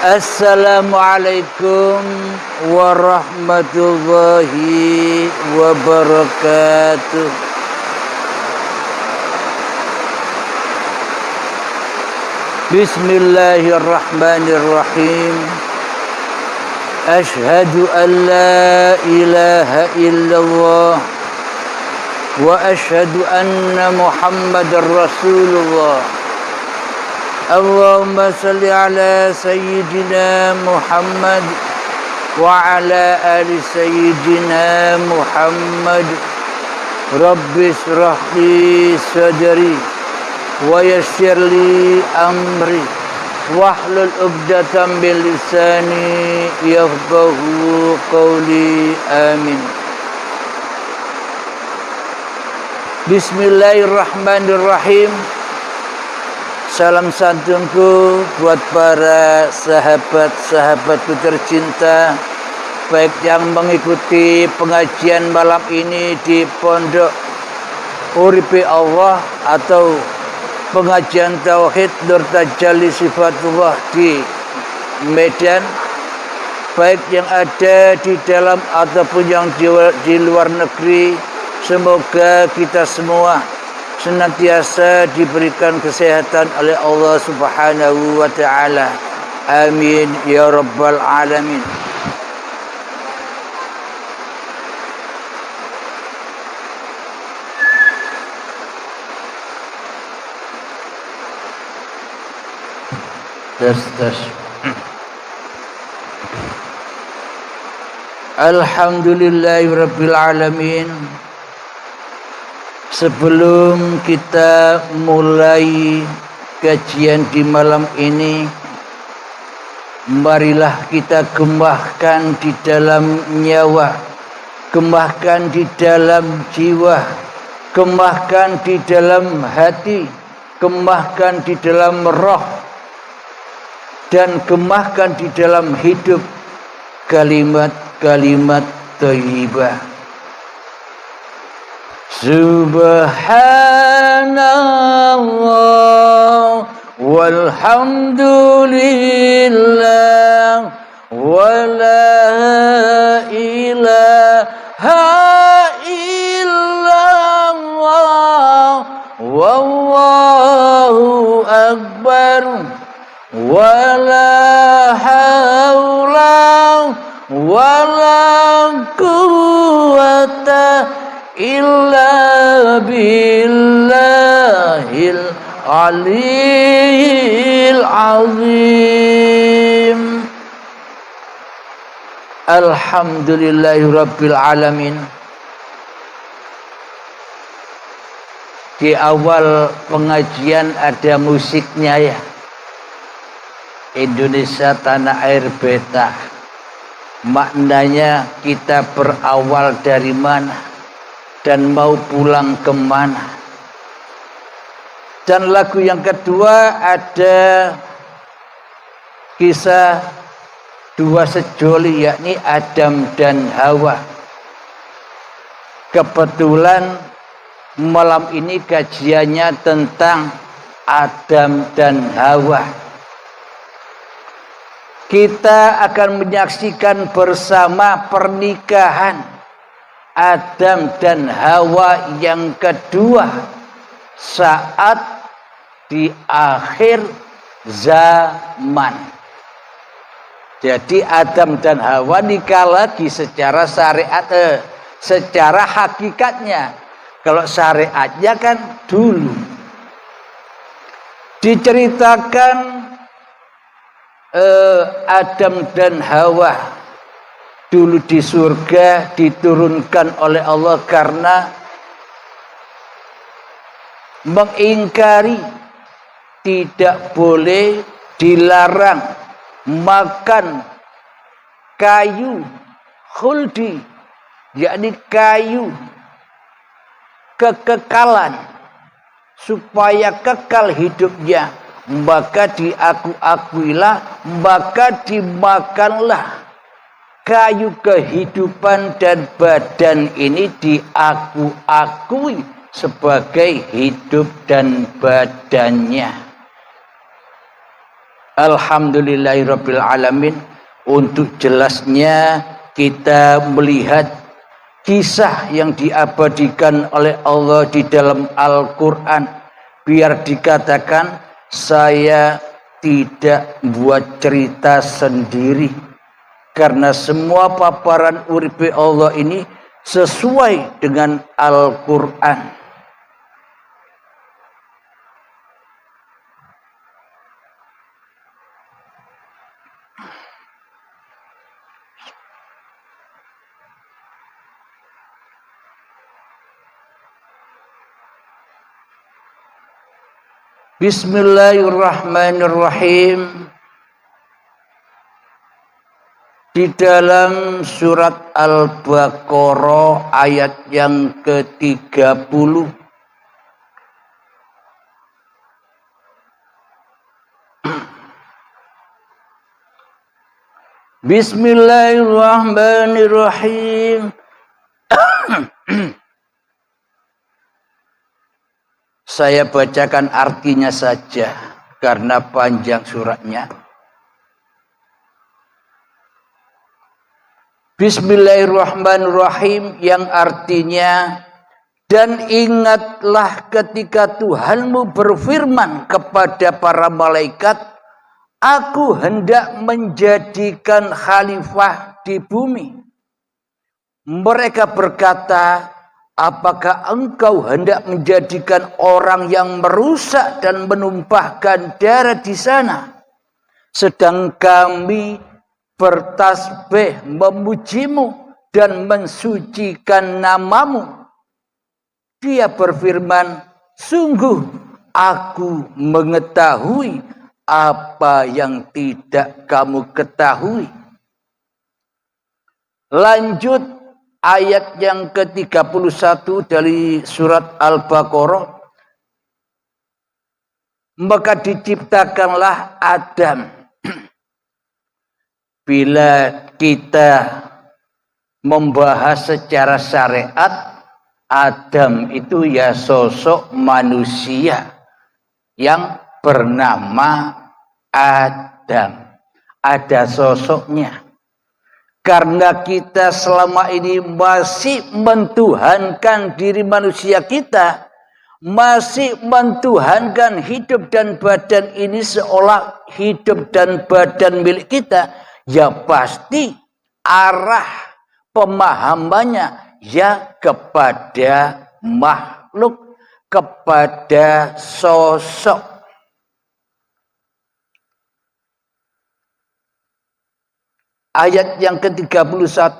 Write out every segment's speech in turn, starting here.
Assalamualaikum warahmatullahi wabarakatuh. Bismillahirrahmanirrahim. Ashhadu an la ilaha illallah wa ashhadu anna Muhammadar Rasulullah. Allahumma salli ala Sayyidina Muhammad wa ala ali Sayyidina Muhammad. Rabbi shrah li sadri wa yassir li amri wahlul 'uqdatam min lisani yafqahu qawli. Amin. Bismillahirrahmanirrahim. Salam santunku buat para sahabat-sahabatku tercinta, baik yang mengikuti pengajian malam ini di Pondok Uripi Allah atau pengajian Tauhid Nur Tajalli Sifatullah di Medan, baik yang ada di dalam ataupun yang di luar negeri. Semoga kita semua senantiasa diberikan kesehatan oleh Allah Subhanahu wa ta'ala. Amin ya rabbal alamin. Tes. Alhamdulillahi rabbil alamin. Sebelum kita mulai kajian di malam ini, marilah kita gembahkan di dalam nyawa, gembahkan di dalam jiwa, gembahkan di dalam hati, gembahkan di dalam roh, dan gembahkan di dalam hidup kalimat-kalimat thayyibah. Subhanallah walhamdulillah wa la ilaha illallah wallahu akbar wa la hawla wa la quwwata illa billahil aliyil azim. Alhamdulillahi rabbil alamin. Di awal pengajian ada musiknya ya. Indonesia tanah air beta. Maknanya kita berawal dari mana dan mau pulang kemana. Dan lagu yang kedua ada kisah dua sejoli, yakni Adam dan Hawa. Kebetulan malam ini kajiannya tentang Adam dan Hawa. Kita akan menyaksikan bersama pernikahan Adam dan Hawa yang kedua saat di akhir zaman. Jadi Adam dan Hawa nikah lagi secara syariat, secara hakikatnya. Kalau syariatnya kan dulu diceritakan Adam dan Hawa dulu di surga diturunkan oleh Allah karena mengingkari tidak boleh, dilarang makan kayu khuldi, yakni kayu kekekalan, supaya kekal hidupnya. Maka diakuilah, maka dimakanlah kayu kehidupan, dan badan ini diakui sebagai hidup dan badannya. Alhamdulillahirabbil alamin. Untuk jelasnya kita melihat kisah yang diabadikan oleh Allah di dalam Al-Quran. Biar dikatakan saya tidak buat cerita sendiri. Karena semua paparan uripe Allah ini sesuai dengan Al-Quran. Bismillahirrahmanirrahim. Di dalam surat Al-Baqarah ayat yang ke-30. Bismillahirrahmanirrahim. Saya bacakan artinya saja karena panjang suratnya. Bismillahirrahmanirrahim yang artinya, dan ingatlah ketika Tuhanmu berfirman kepada para malaikat, aku hendak menjadikan khalifah di bumi. Mereka berkata, apakah engkau hendak menjadikan orang yang merusak dan menumpahkan darah di sana? Sedang kami bertasbih memujimu dan mensucikan namamu. Dia berfirman, sungguh aku mengetahui apa yang tidak kamu ketahui. Lanjut ayat yang ke-31 dari surat Al-Baqarah. Maka diciptakanlah Adam. Bila kita membahas secara syariat, Adam itu ya sosok manusia yang bernama Adam. Ada sosoknya. Karena kita selama ini masih mentuhankan diri manusia kita, masih mentuhankan hidup dan badan ini seolah hidup dan badan milik kita, ya pasti arah pemahamannya ya kepada makhluk, kepada sosok. Ayat yang ke-31,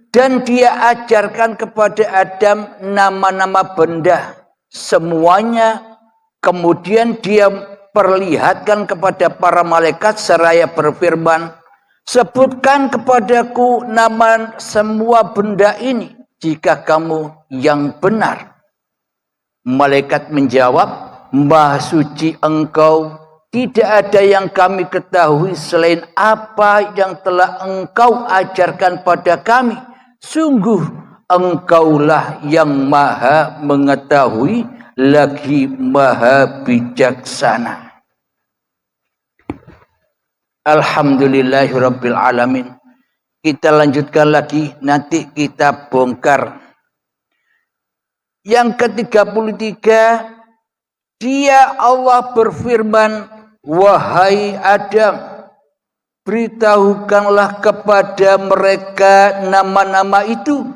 dan dia ajarkan kepada Adam nama-nama benda semuanya. Kemudian dia perlihatkan kepada para malaikat seraya berfirman, sebutkan kepadaku nama semua benda ini jika kamu yang benar. Malaikat menjawab, Maha suci engkau, tidak ada yang kami ketahui selain apa yang telah engkau ajarkan pada kami. Sungguh engkaulah yang maha mengetahui lagi maha bijaksana. Alhamdulillahirabbil alamin. Kita lanjutkan lagi, nanti kita bongkar. Yang ke-33, dia Allah berfirman, wahai Adam, beritahukanlah kepada mereka nama-nama itu.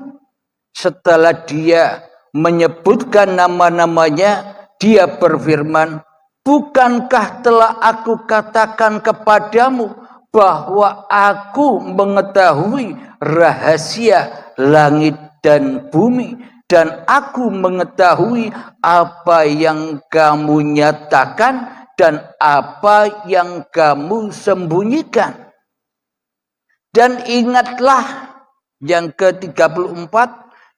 Setelah dia menyebutkan nama-namanya, dia berfirman, bukankah telah aku katakan kepadamu bahwa aku mengetahui rahasia langit dan bumi, dan aku mengetahui apa yang kamu nyatakan dan apa yang kamu sembunyikan. Dan ingatlah yang ke-34,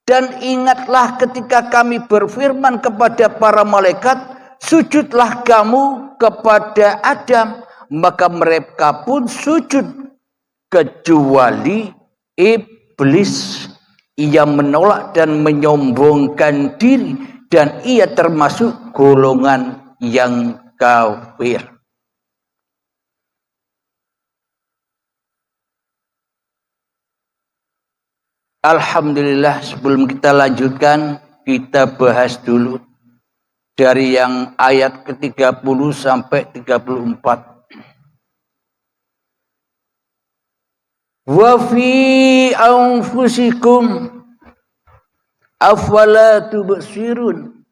dan ingatlah ketika kami berfirman kepada para malaikat, sujudlah kamu kepada Adam, maka mereka pun sujud kecuali iblis. Ia menolak dan menyombongkan diri, dan ia termasuk golongan yang kafir. Alhamdulillah, sebelum kita lanjutkan, kita bahas dulu dari yang ayat ke-30 sampai 34. Wa fi anfusikum afala tubsirun.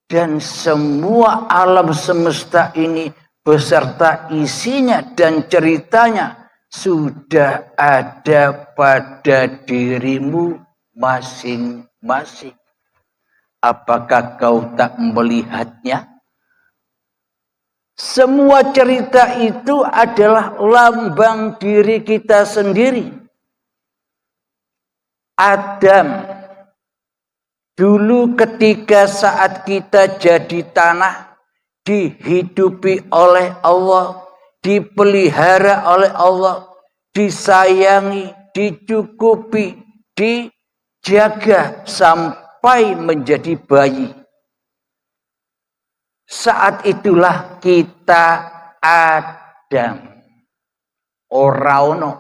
Dan semua alam semesta ini beserta isinya dan ceritanya sudah ada pada dirimu masing-masing. Apakah kau tak melihatnya? Semua cerita itu adalah lambang diri kita sendiri. Adam, dulu ketika saat kita jadi tanah, dihidupi oleh Allah, dipelihara oleh Allah, disayangi, dicukupi, dijaga sampai menjadi bayi. Saat itulah kita Adam. Ora ono.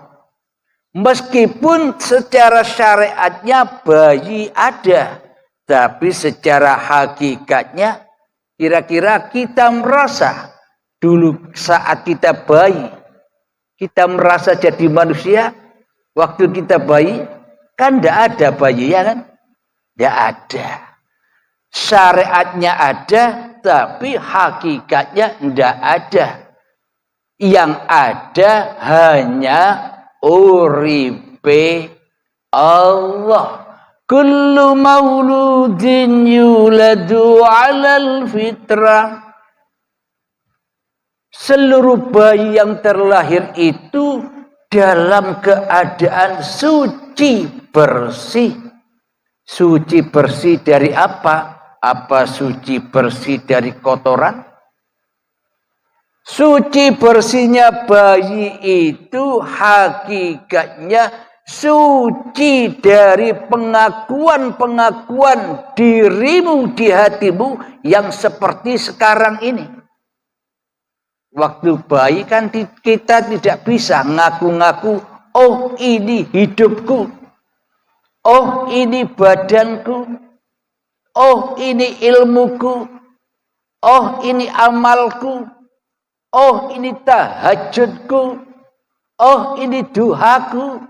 Meskipun secara syariatnya bayi ada, tapi secara hakikatnya kira-kira kita merasa dulu saat kita bayi, kita merasa jadi manusia. Waktu kita bayi kan tidak ada bayi, ya kan? Tidak ada. Syariatnya ada, tapi hakikatnya tidak ada. Yang ada hanya uripe Allah. Kullu mauludin yuladu 'alal fitrah. Seluruh bayi yang terlahir itu dalam keadaan suci bersih. Suci bersih dari apa? Apa suci bersih dari kotoran? Suci bersihnya bayi itu hakikatnya suci dari pengakuan-pengakuan dirimu di hatimu yang seperti sekarang ini. Waktu bayi kan kita tidak bisa ngaku-ngaku, oh ini hidupku, oh ini badanku, oh ini ilmuku, oh ini amalku, oh ini tahajudku, oh ini duhaku,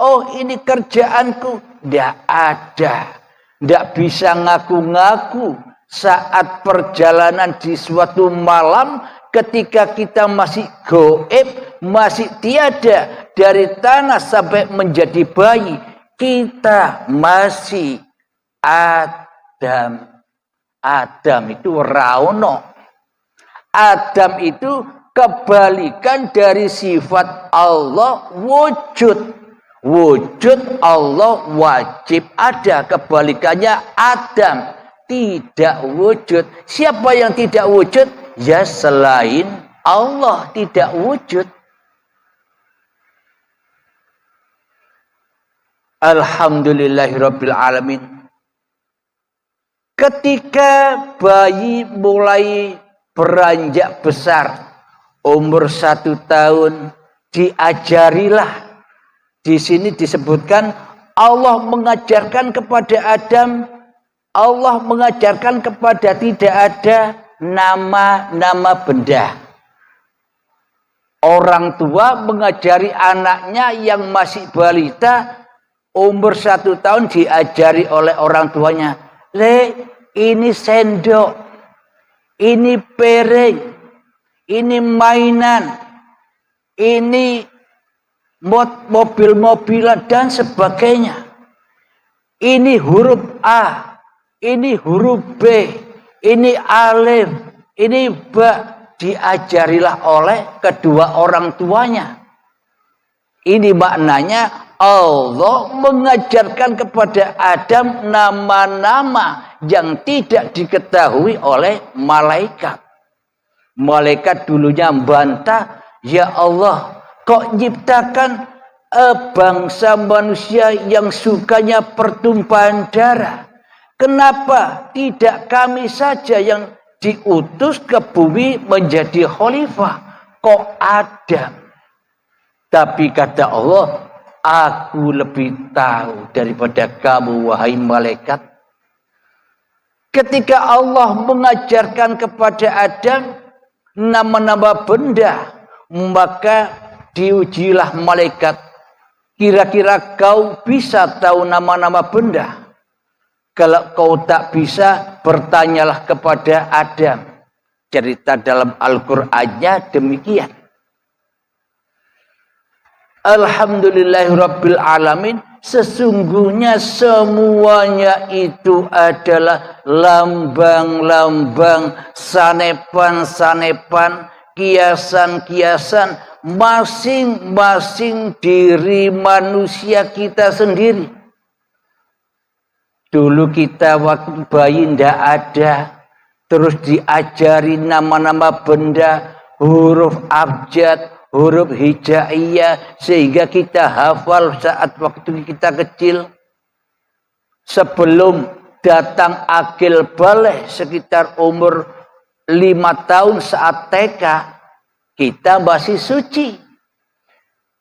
oh ini kerjaanku. Tidak ada. Tidak bisa ngaku-ngaku saat perjalanan di suatu malam ketika kita masih goib, masih tiada dari tanah sampai menjadi bayi. Kita masih Adam. Adam itu raono. Adam itu kebalikan dari sifat Allah wujud. Wujud Allah wajib ada. Kebalikannya Adam tidak wujud. Siapa yang tidak wujud? Ya selain Allah tidak wujud. Alhamdulillahirabbil alamin. Ketika bayi mulai beranjak besar, umur 1 tahun, diajarilah. Di sini disebutkan Allah mengajarkan kepada Adam, Allah mengajarkan kepada tidak ada nama-nama benda. Orang tua mengajari anaknya yang masih balita, umur 1 tahun diajari oleh orang tuanya. Le, ini sendok, ini piring, ini mainan, ini mobil-mobilan dan sebagainya. Ini huruf A, ini huruf B, ini alif, ini ba. Diajarilah oleh kedua orang tuanya. Ini maknanya Allah mengajarkan kepada Adam nama-nama yang tidak diketahui oleh malaikat. Malaikat dulunya membantah, ya Allah, kok nyiptakan bangsa manusia yang sukanya pertumpahan darah? Kenapa tidak kami saja yang diutus ke bumi menjadi khalifah? Kok Adam? Tapi kata Allah, Aku lebih tahu daripada kamu, wahai malaikat. Ketika Allah mengajarkan kepada Adam nama-nama benda, maka diujilah malaikat. Kira-kira kau bisa tahu nama-nama benda? Kalau kau tak bisa, bertanyalah kepada Adam. Cerita dalam Al-Qur'annya demikian. Alhamdulillahirabbil alamin. Sesungguhnya semuanya itu adalah lambang-lambang, sanepan-sanepan, kiasan-kiasan masing-masing diri manusia kita sendiri. Dulu kita waktu bayi ndak ada, terus diajari nama-nama benda, huruf abjad, huruf hijaiyah, sehingga kita hafal saat waktu kita kecil. Sebelum datang akil baligh sekitar umur 5 tahun saat TK, kita masih suci.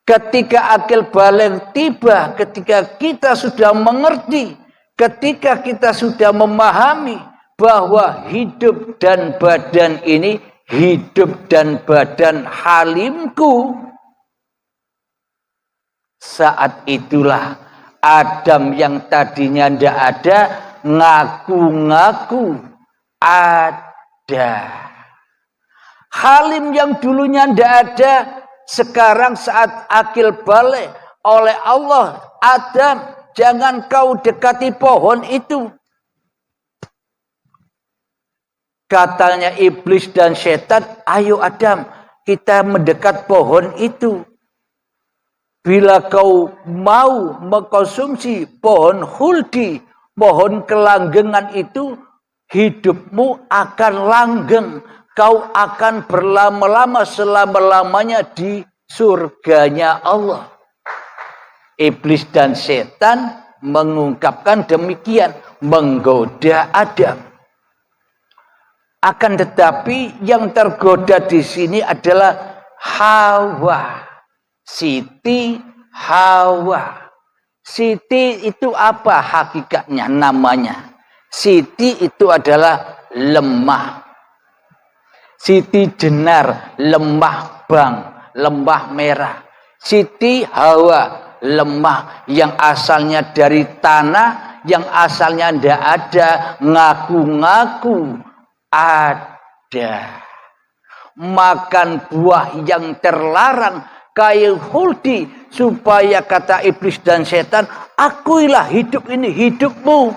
Ketika akil baligh tiba, ketika kita sudah mengerti, ketika kita sudah memahami bahwa hidup dan badan ini, hidup dan badan halimku, saat itulah Adam yang tadinya tidak ada ngaku-ngaku ada. Halim yang dulunya tidak ada, sekarang saat akil baligh oleh Allah, Adam, jangan kau dekati pohon itu. Katanya iblis dan setan, ayo Adam, kita mendekat pohon itu. Bila kau mau mengkonsumsi pohon khuldi, pohon kelanggengan itu, hidupmu akan langgeng. Kau akan berlama-lama selama-lamanya di surganya Allah. Iblis dan setan mengungkapkan demikian, menggoda Adam. Akan tetapi yang tergoda di sini adalah Hawa. Siti Hawa. Siti itu apa hakikatnya namanya? Siti itu adalah lemah. Siti jenar, lemah bang, lemah merah. Siti Hawa, lemah yang asalnya dari tanah, yang asalnya tidak ada, ngaku-ngaku ada. Makan buah yang terlarang, kayu khuldi, supaya kata iblis dan setan, akuilah hidup ini hidupmu,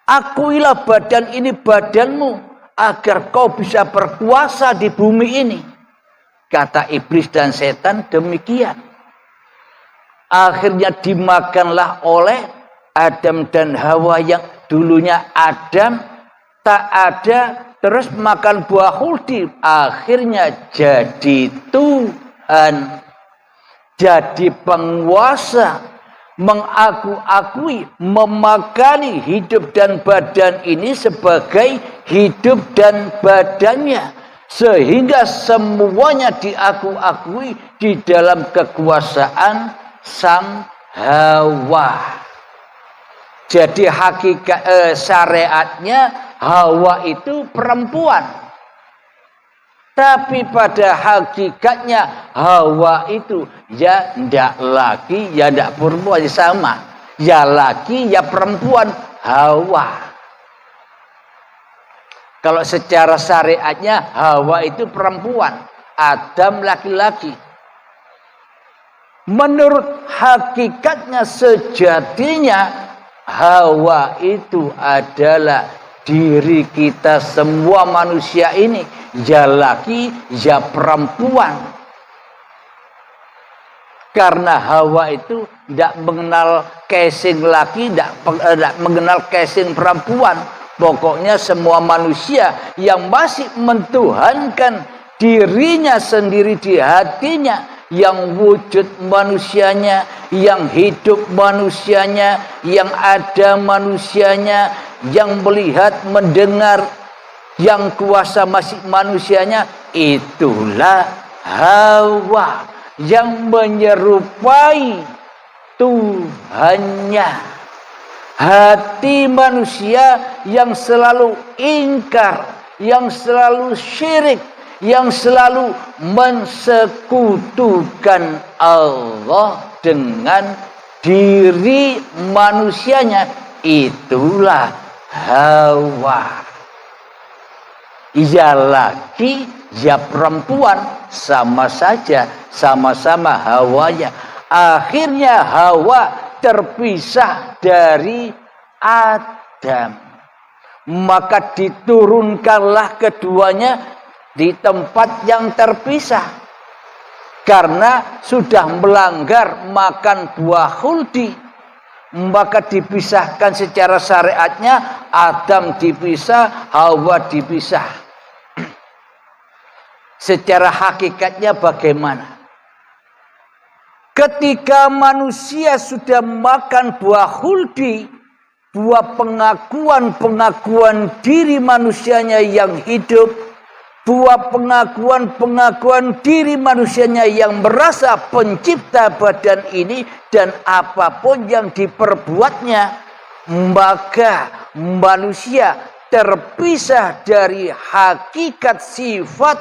akuilah badan ini badanmu, agar kau bisa berkuasa di bumi ini. Kata iblis dan setan demikian. Akhirnya dimakanlah oleh Adam dan Hawa, yang dulunya Adam tak ada, terus makan buah khuldi, akhirnya jadi Tuhan, jadi penguasa, mengaku-akui, memakani hidup dan badan ini sebagai hidup dan badannya, sehingga semuanya diaku-akui di dalam kekuasaan sang Hawa. Jadi hakikat syariatnya Hawa itu perempuan. Tapi pada hakikatnya Hawa itu ya ndak laki, ya ndak perempuan, sama. Ya laki, ya perempuan, Hawa. Kalau secara syariatnya Hawa itu perempuan, Adam laki-laki. Menurut hakikatnya sejatinya Hawa itu adalah diri kita semua manusia ini, ya laki, ya perempuan. Karena Hawa itu tidak mengenal casing laki, tidak mengenal casing perempuan. Pokoknya semua manusia yang masih mentuhankan dirinya sendiri di hatinya, yang wujud manusianya, yang hidup manusianya, yang ada manusianya, yang melihat, mendengar, yang kuasa masih manusianya, itulah Hawa yang menyerupai Tuhannya. Hati manusia yang selalu ingkar, yang selalu syirik, yang selalu mensekutukan Allah dengan diri manusianya, itulah hawa. Ya laki, ya perempuan, sama saja, sama-sama hawanya. Akhirnya Hawa terpisah dari Adam. Maka diturunkanlah keduanya di tempat yang terpisah. Karena sudah melanggar makan buah khuldi. Maka dipisahkan secara syariatnya, Adam dipisah, Hawa dipisah. Secara hakikatnya bagaimana? Ketika manusia sudah makan buah khuldi, buah pengakuan diri manusianya yang hidup, buah pengakuan diri manusianya yang merasa pencipta badan ini dan apapun yang diperbuatnya, maka manusia terpisah dari hakikat sifat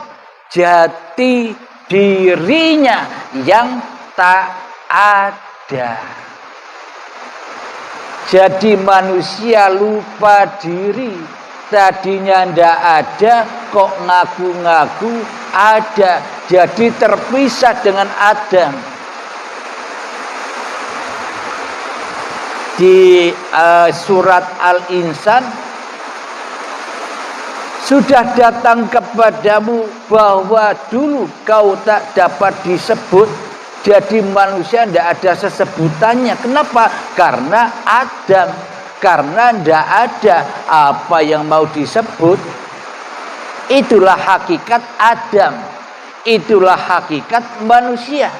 jati dirinya yang tak ada. Jadi manusia lupa diri. Tadinya ndak ada, kok ngaku-ngaku ada. Jadi terpisah dengan Adam. Di surat Al-Insan, sudah datang kepadamu bahwa dulu kau tak dapat disebut. Jadi manusia tidak ada sesebutannya. Kenapa? Karena Adam. Karena tidak ada apa yang mau disebut. Itulah hakikat Adam. Itulah hakikat manusia.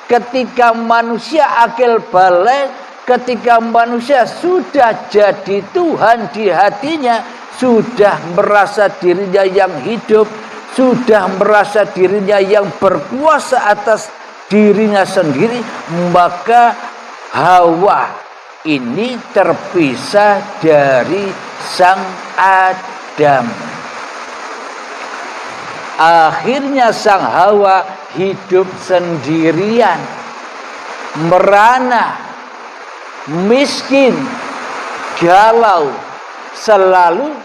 Ketika manusia akil balik, ketika manusia sudah jadi Tuhan di hatinya, sudah merasa dirinya yang hidup, sudah merasa dirinya yang berkuasa atas dirinya sendiri, maka Hawa ini terpisah dari sang Adam. Akhirnya sang Hawa hidup sendirian, merana, miskin, galau, selalu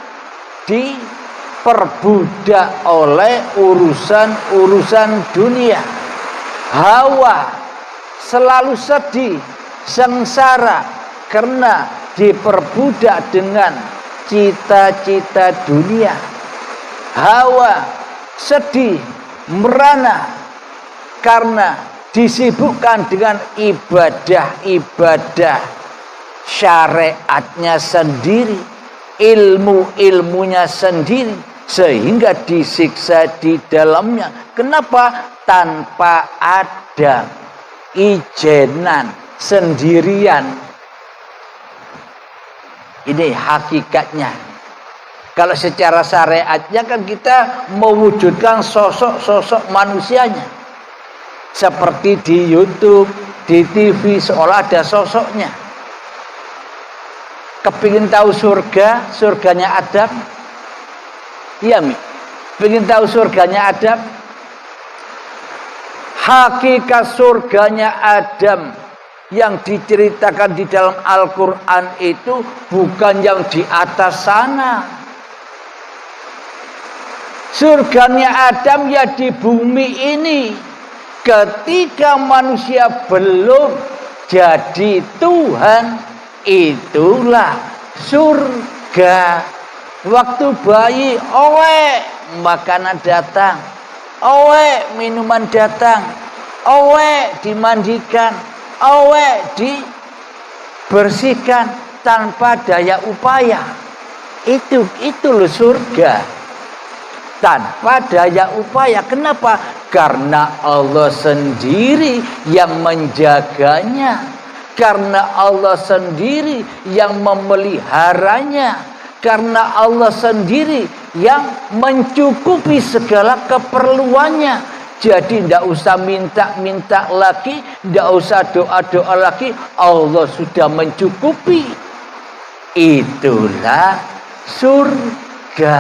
diperbudak oleh urusan dunia. Hawa selalu sedih, sengsara karena diperbudak dengan cita-cita dunia. Hawa sedih, merana karena disibukkan dengan ibadah-ibadah syariatnya sendiri, ilmu-ilmunya sendiri, sehingga disiksa di dalamnya. Kenapa? Tanpa ada ijenan, sendirian. Ini hakikatnya. Kalau secara syariatnya kan kita mewujudkan sosok-sosok manusianya. Seperti di YouTube, di TV, seolah ada sosoknya. Kepingin tahu surga, surganya Adam? Iya, Mi. Pengen tahu surganya Adam? Hakikat surganya Adam yang diceritakan di dalam Al-Quran itu bukan yang di atas sana. Surganya Adam ya di bumi ini. Ketika manusia belum jadi Tuhan, itulah surga. Waktu bayi, makanan datang, minuman datang, dimandikan, dibersihkan tanpa daya upaya. Itu loh surga. Tanpa daya upaya. Kenapa? Karena Allah sendiri yang menjaganya. Karena Allah sendiri yang memeliharanya. Karena Allah sendiri yang mencukupi segala keperluannya. Jadi tidak usah minta-minta lagi, tidak usah doa-doa lagi. Allah sudah mencukupi. Itulah surga.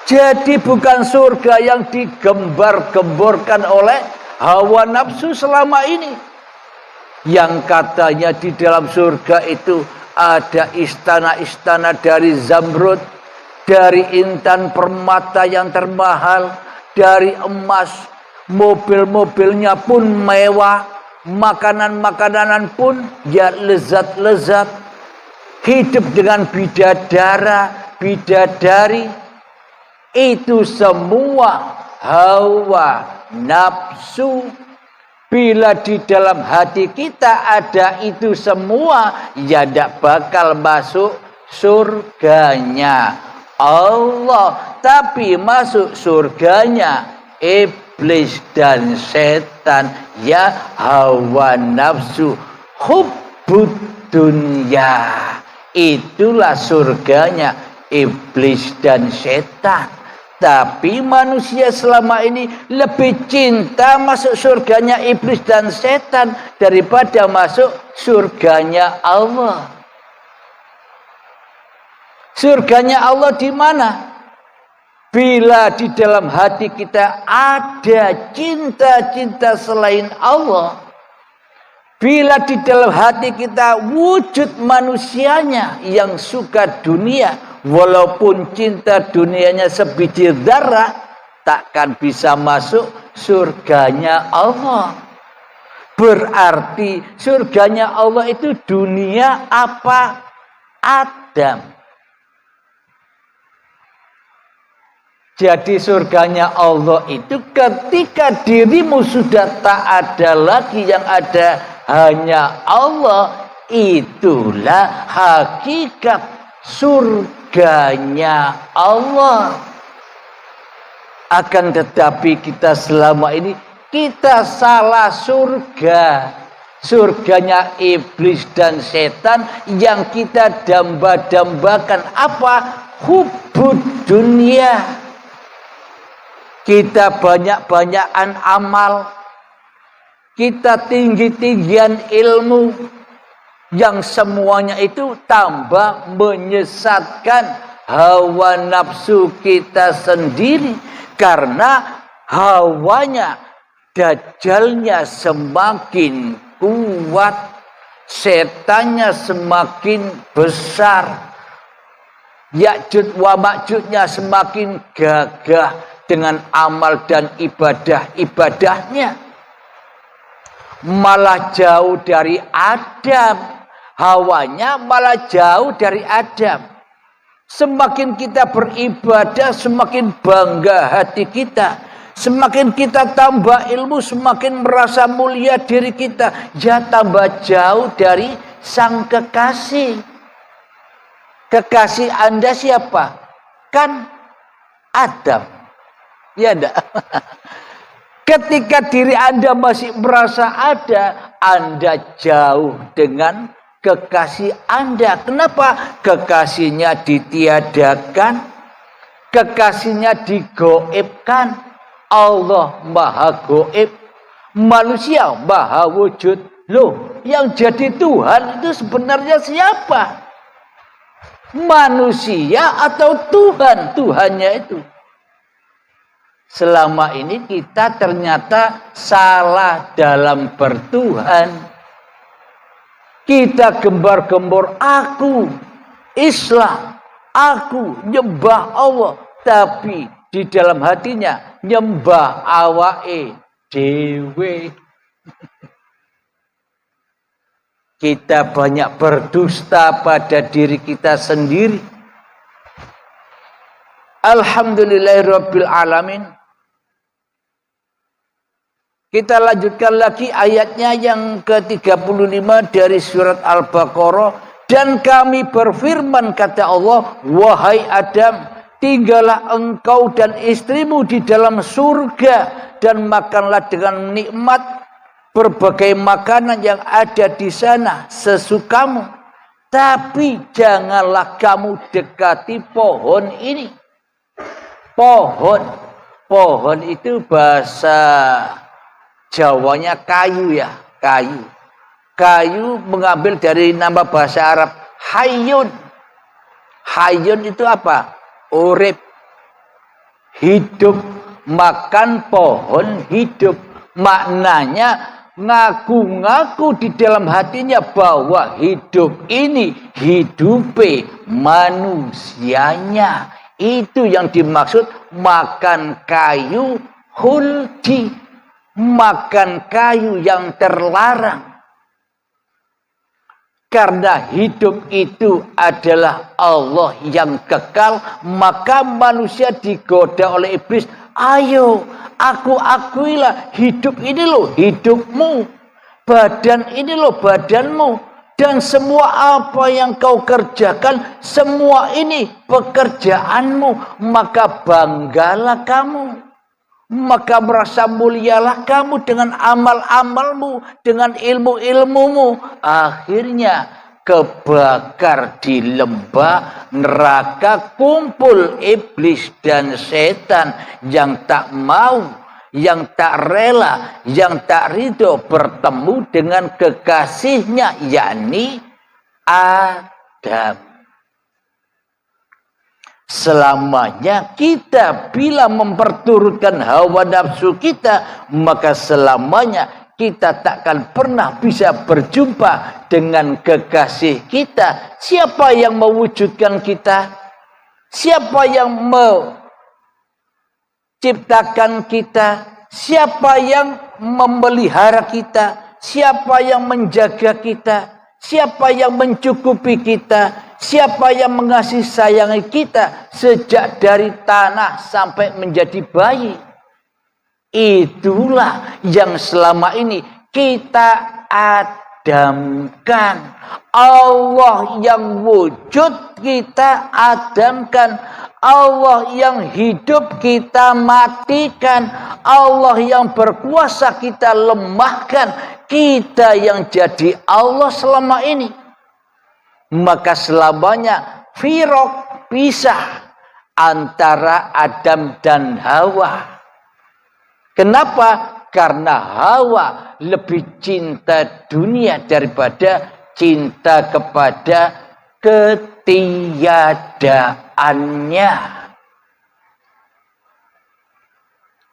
Jadi bukan surga yang digembar-gemborkan oleh hawa nafsu selama ini. Yang katanya di dalam surga itu ada istana-istana dari zamrud, dari intan permata yang termahal, dari emas, mobil-mobilnya pun mewah, makanan-makanan pun ya lezat-lezat, hidup dengan bidadara, bidadari, itu semua hawa nafsu. Bila di dalam hati kita ada itu semua, ya tidak bakal masuk surganya Allah, tapi masuk surganya iblis dan setan, ya hawa nafsu, hubbud dunya. Itulah surganya iblis dan setan. Tapi manusia selama ini lebih cinta masuk surganya iblis dan setan daripada masuk surganya Allah. Surganya Allah di mana? Bila di dalam hati kita ada cinta-cinta selain Allah, bila di dalam hati kita wujud manusianya yang suka dunia, walaupun cinta dunianya sebiji darah, takkan bisa masuk surganya Allah. Berarti surganya Allah itu dunia apa? Adam. Jadi surganya Allah itu ketika dirimu sudah tak ada lagi, yang ada hanya Allah. Itulah hakikat surganya Allah. Akan tetapi kita selama ini kita salah surga. Surganya iblis dan setan yang kita damba-dambakan apa? Hubbud dunia. Kita banyak-banyakan amal, kita tinggi-tinggian ilmu, yang semuanya itu tambah menyesatkan hawa nafsu kita sendiri. Karena hawanya, dajalnya semakin kuat, setannya semakin besar, Ya'juj wa Ma'jujnya semakin gagah dengan amal dan ibadah-ibadahnya. Malah jauh dari Adam, hawanya malah jauh dari Adam. Semakin kita beribadah, semakin bangga hati kita. Semakin kita tambah ilmu, semakin merasa mulia diri kita. Ya tambah jauh dari sang kekasih. Kekasih Anda siapa? Kan Adam. Ya enggak? Ketika diri Anda masih merasa ada, Anda jauh dengan kekasih Anda. Kenapa? Kekasihnya ditiadakan, kekasihnya digoibkan. Allah maha goib, manusia maha wujud. Loh, yang jadi Tuhan itu sebenarnya siapa? Manusia atau Tuhan? Tuhannya itu. Selama ini kita ternyata salah dalam bertuhan. Kita gembar-gembor, aku Islam, aku nyembah Allah. Tapi di dalam hatinya nyembah awake dewe. Kita banyak berdusta pada diri kita sendiri. Alhamdulillahirabbil alamin. Kita lanjutkan lagi ayatnya yang ke-35 dari surat Al-Baqarah. Dan kami berfirman, kata Allah, wahai Adam, tinggallah engkau dan istrimu di dalam surga dan makanlah dengan nikmat berbagai makanan yang ada di sana sesukamu. Tapi janganlah kamu dekati pohon ini. Pohon pohon itu bahasa Jawanya kayu ya, kayu. Kayu mengambil dari nama bahasa Arab hayyun. Hayyun itu apa? Urip, hidup. Makan pohon hidup. Maknanya ngaku-ngaku di dalam hatinya bahwa hidup ini hidupe manusianya. Itu yang dimaksud makan kayu huldi. Makan kayu yang terlarang. Karena hidup itu adalah Allah yang kekal, maka manusia digoda oleh iblis. Ayo, akuilah hidup ini loh hidupmu. Badan ini loh badanmu. Dan semua apa yang kau kerjakan, semua ini pekerjaanmu. Maka banggalah kamu. Maka merasa mulialah kamu dengan amal-amalmu, dengan ilmu-ilmumu. Akhirnya kebakar di lembah neraka, kumpul iblis dan setan yang tak mau, yang tak rela, yang tak ridho bertemu dengan kekasihnya, yakni Adam. Selamanya kita bila memperturutkan hawa nafsu kita, maka selamanya kita takkan pernah bisa berjumpa dengan kekasih kita. Siapa yang mewujudkan kita? Siapa yang menciptakan kita? Siapa yang memelihara kita? Siapa yang menjaga kita? Siapa yang mencukupi kita? Siapa yang mengasihi sayangi kita sejak dari tanah sampai menjadi bayi? Itulah yang selama ini kita adamkan. Allah yang wujud kita adamkan. Allah yang hidup kita matikan. Allah yang berkuasa kita lemahkan. Kita yang jadi Allah selama ini. Maka selamanya firaq, pisah antara Adam dan Hawa. Kenapa? Karena Hawa lebih cinta dunia daripada cinta kepada ketiadaannya.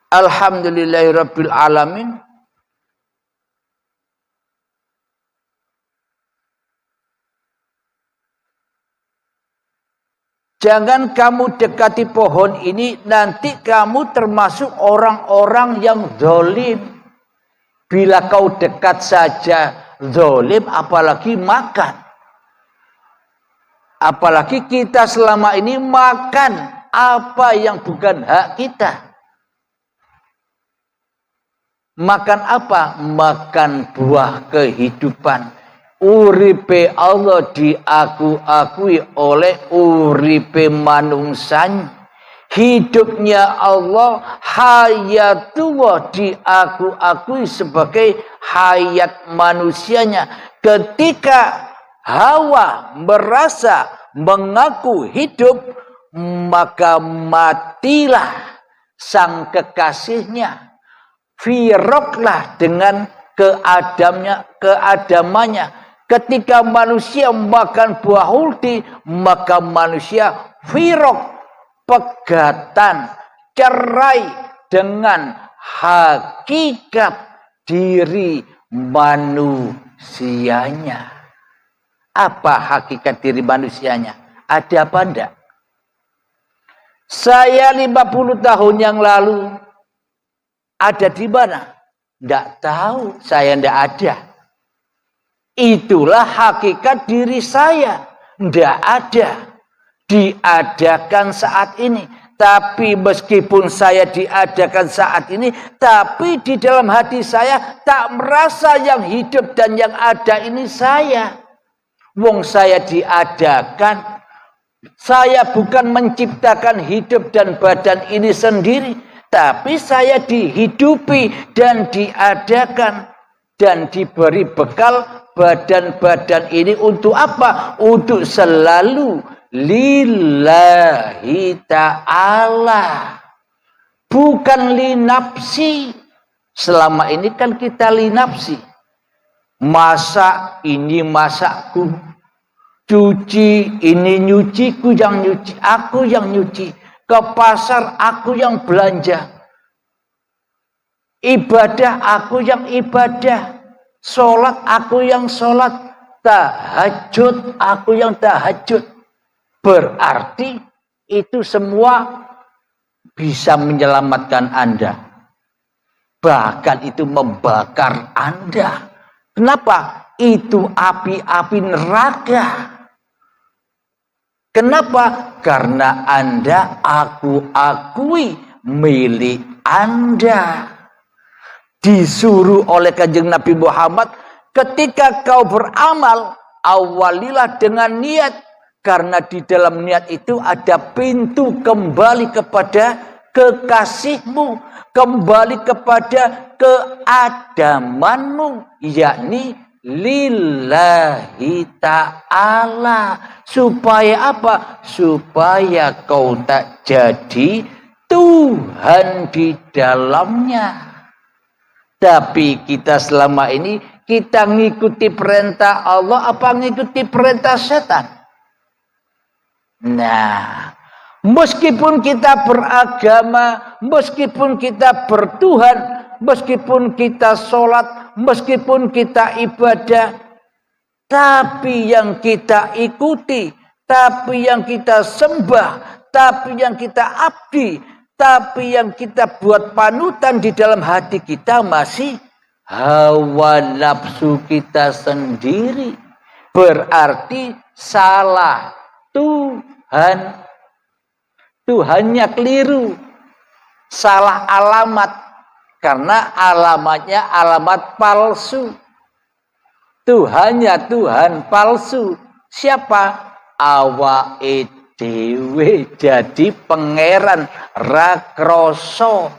Alhamdulillahirabbil alamin. Jangan kamu dekati pohon ini, nanti kamu termasuk orang-orang yang zalim. Bila kau dekat saja zalim, apalagi makan. Apalagi kita selama ini makan apa yang bukan hak kita. Makan apa? Makan buah kehidupan. Uripe Allah diakui oleh uripe manungsan. Hidupnya Allah, hayatullah diakui sebagai hayat manusianya. Ketika Hawa merasa mengaku hidup, maka matilah sang kekasihnya. Firaqlah dengan keadamannya. Ketika manusia makan buah huldi, maka manusia firaq, pegatan, cerai dengan hakikat diri manusianya. Apa hakikat diri manusianya? Ada apa enggak? Saya 50 tahun yang lalu ada di mana? Enggak tahu, saya enggak ada. Itulah hakikat diri saya. Enggak ada. Diadakan saat ini. Tapi meskipun saya diadakan saat ini, tapi di dalam hati saya tak merasa yang hidup dan yang ada ini saya. Wong saya diadakan. Saya bukan menciptakan hidup dan badan ini sendiri. Tapi saya dihidupi dan diadakan. Dan diberi bekal badan-badan ini untuk apa? Untuk selalu lillahi ta'ala. Bukan linapsi. Selama ini kan kita linapsi. Masak, ini masakku. Cuci, ini nyuciku yang nyuci. Aku yang nyuci. Ke pasar, aku yang belanja. Ibadah, aku yang ibadah. Sholat, aku yang sholat. Tahajud, aku yang tahajud. Berarti itu semua bisa menyelamatkan Anda. Bahkan itu membakar Anda. Kenapa? Itu api-api neraka. Kenapa? Karena Anda aku akui milik Anda. Disuruh oleh Kanjeng Nabi Muhammad, ketika kau beramal, awalilah dengan niat. Karena di dalam niat itu ada pintu kembali kepada kekasihmu, kembali kepada keadamanmu, yakni lillahi ta'ala. Supaya apa? Supaya kau tak jadi Tuhan di dalamnya. Tapi kita selama ini, kita ngikuti perintah Allah apa ngikuti perintah setan? Nah, meskipun kita beragama, meskipun kita bertuhan, meskipun kita sholat, meskipun kita ibadah, tapi yang kita ikuti, tapi yang kita sembah, tapi yang kita abdi, tapi yang kita buat panutan di dalam hati kita masih hawa nafsu kita sendiri. Berarti salah Tuhan. Tuhannya keliru. Salah alamat. Karena alamatnya alamat palsu. Tuhannya Tuhan palsu. Siapa? Awake dewe jadi pangeran rakroso.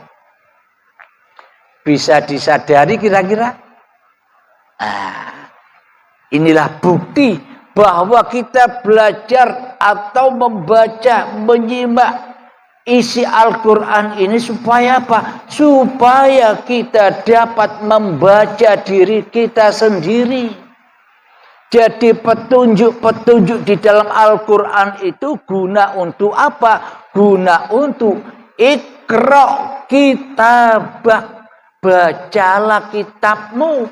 Bisa disadari kira-kira? Inilah bukti bahwa kita belajar atau membaca, menyimak isi Al-Quran ini supaya apa? Supaya kita dapat membaca diri kita sendiri. Jadi petunjuk-petunjuk di dalam Al-Quran itu guna untuk apa? Guna untuk ikra kitabah. Bacalah kitabmu.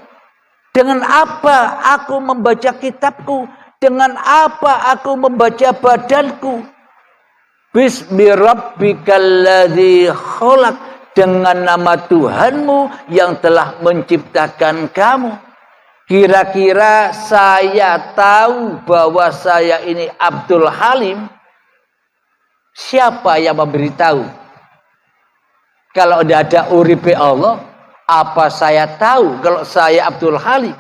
Dengan apa aku membaca kitabku? Dengan apa aku membaca badanku? Bismi rabbikal ladzi khalaq. Dengan nama Tuhanmu yang telah menciptakan kamu. Kira-kira saya tahu bahwa saya ini Abdul Halim. Siapa yang memberitahu? Kalau tidak ada uripe Allah, apa saya tahu kalau saya Abdul Halim?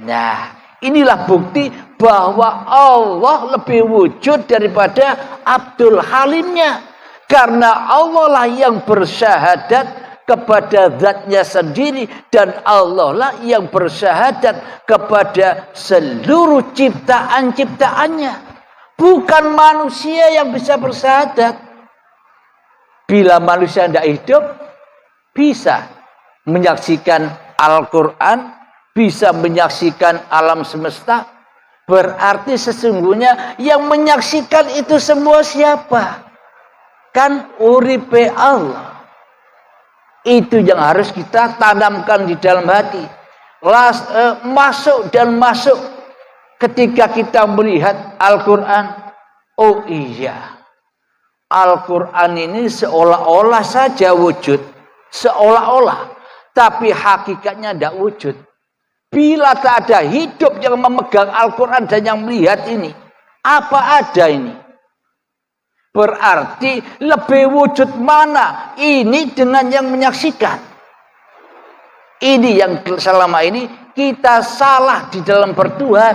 Nah, inilah bukti bahwa Allah lebih wujud daripada Abdul Halimnya. Karena Allah lah yang bersyahadat kepada zatnya sendiri, dan Allah lah yang bersyahadat kepada seluruh ciptaan-ciptaannya. Bukan manusia yang bisa bersyahadat. Bila manusia tidak hidup, bisa menyaksikan Al-Quran, bisa menyaksikan alam semesta. Berarti sesungguhnya yang menyaksikan itu semua siapa? Kan uripe Allah. Itu yang harus kita tanamkan di dalam hati. Masuk dan masuk ketika kita melihat Al-Quran. Oh iya, Al-Quran ini seolah-olah saja wujud. Seolah-olah. Tapi hakikatnya tidak wujud. Bila tak ada hidup yang memegang Al-Quran dan yang melihat ini, apa ada ini? Berarti lebih wujud mana? Ini dengan yang menyaksikan. Ini yang selama ini kita salah di dalam bertuhan.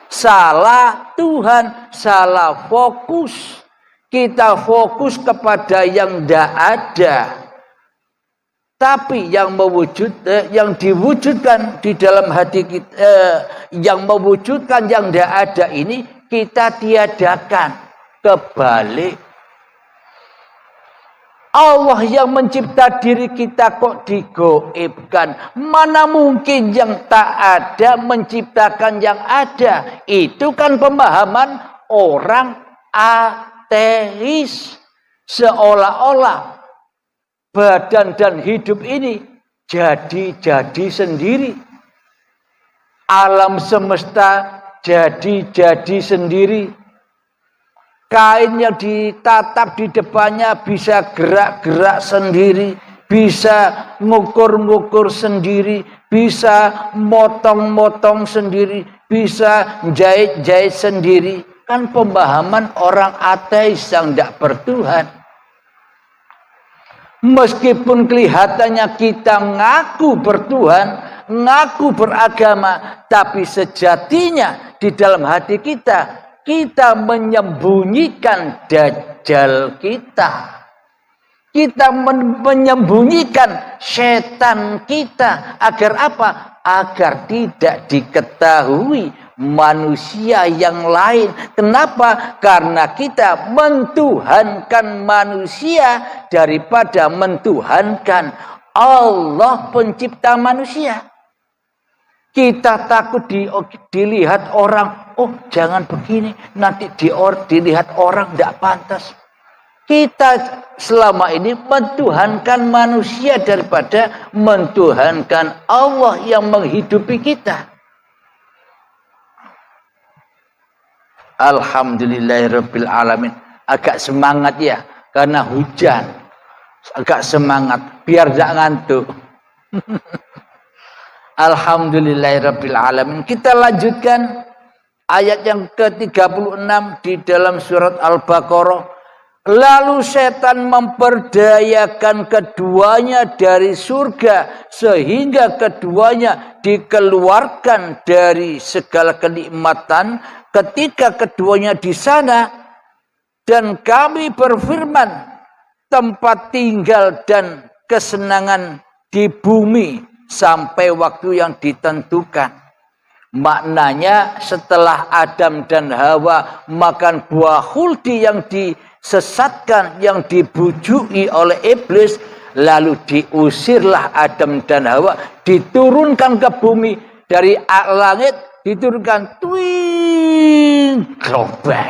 Salah Tuhan, salah fokus. Kita fokus kepada yang tidak ada. Tapi yang yang diwujudkan di dalam hati kita, yang mewujudkan yang tidak ada ini kita tiadakan. Kebalik. Allah yang mencipta diri kita kok digoibkan. Mana mungkin yang tak ada menciptakan yang ada. Itu kan pemahaman orang ateis. Seolah-olah badan dan hidup ini jadi sendiri. Alam semesta jadi sendiri. Kain yang ditatap di depannya bisa gerak-gerak sendiri, bisa ngukur-ngukur sendiri, bisa motong-motong sendiri, bisa jahit-jahit sendiri. Kan pemahaman orang ateis yang tidak bertuhan. Meskipun kelihatannya kita ngaku bertuhan, ngaku beragama, tapi sejatinya di dalam hati kita menyembunyikan dajjal kita. Kita menyembunyikan setan kita. Agar apa? Agar tidak diketahui manusia yang lain. Kenapa? Karena kita mentuhankan manusia daripada mentuhankan Allah pencipta manusia. Kita takut dilihat orang, oh jangan begini, nanti dilihat orang tidak pantas. Kita selama ini mentuhankan manusia daripada mentuhankan Allah yang menghidupi kita. Alhamdulillahirabbil alamin. Agak semangat ya, karena hujan. Agak semangat, biar tidak ngantuk. Alhamdulillahirabbil alamin. Kita lanjutkan ayat yang ke-36 di dalam surat Al-Baqarah. Lalu setan memperdayakan keduanya dari surga sehingga keduanya dikeluarkan dari segala kenikmatan ketika keduanya di sana, dan kami berfirman, tempat tinggal dan kesenangan di bumi sampai waktu yang ditentukan. Maknanya setelah Adam dan Hawa makan buah khuldi yang disesatkan, yang dibujuki oleh iblis, lalu diusirlah Adam dan Hawa, diturunkan ke bumi dari langit, diturunkan global.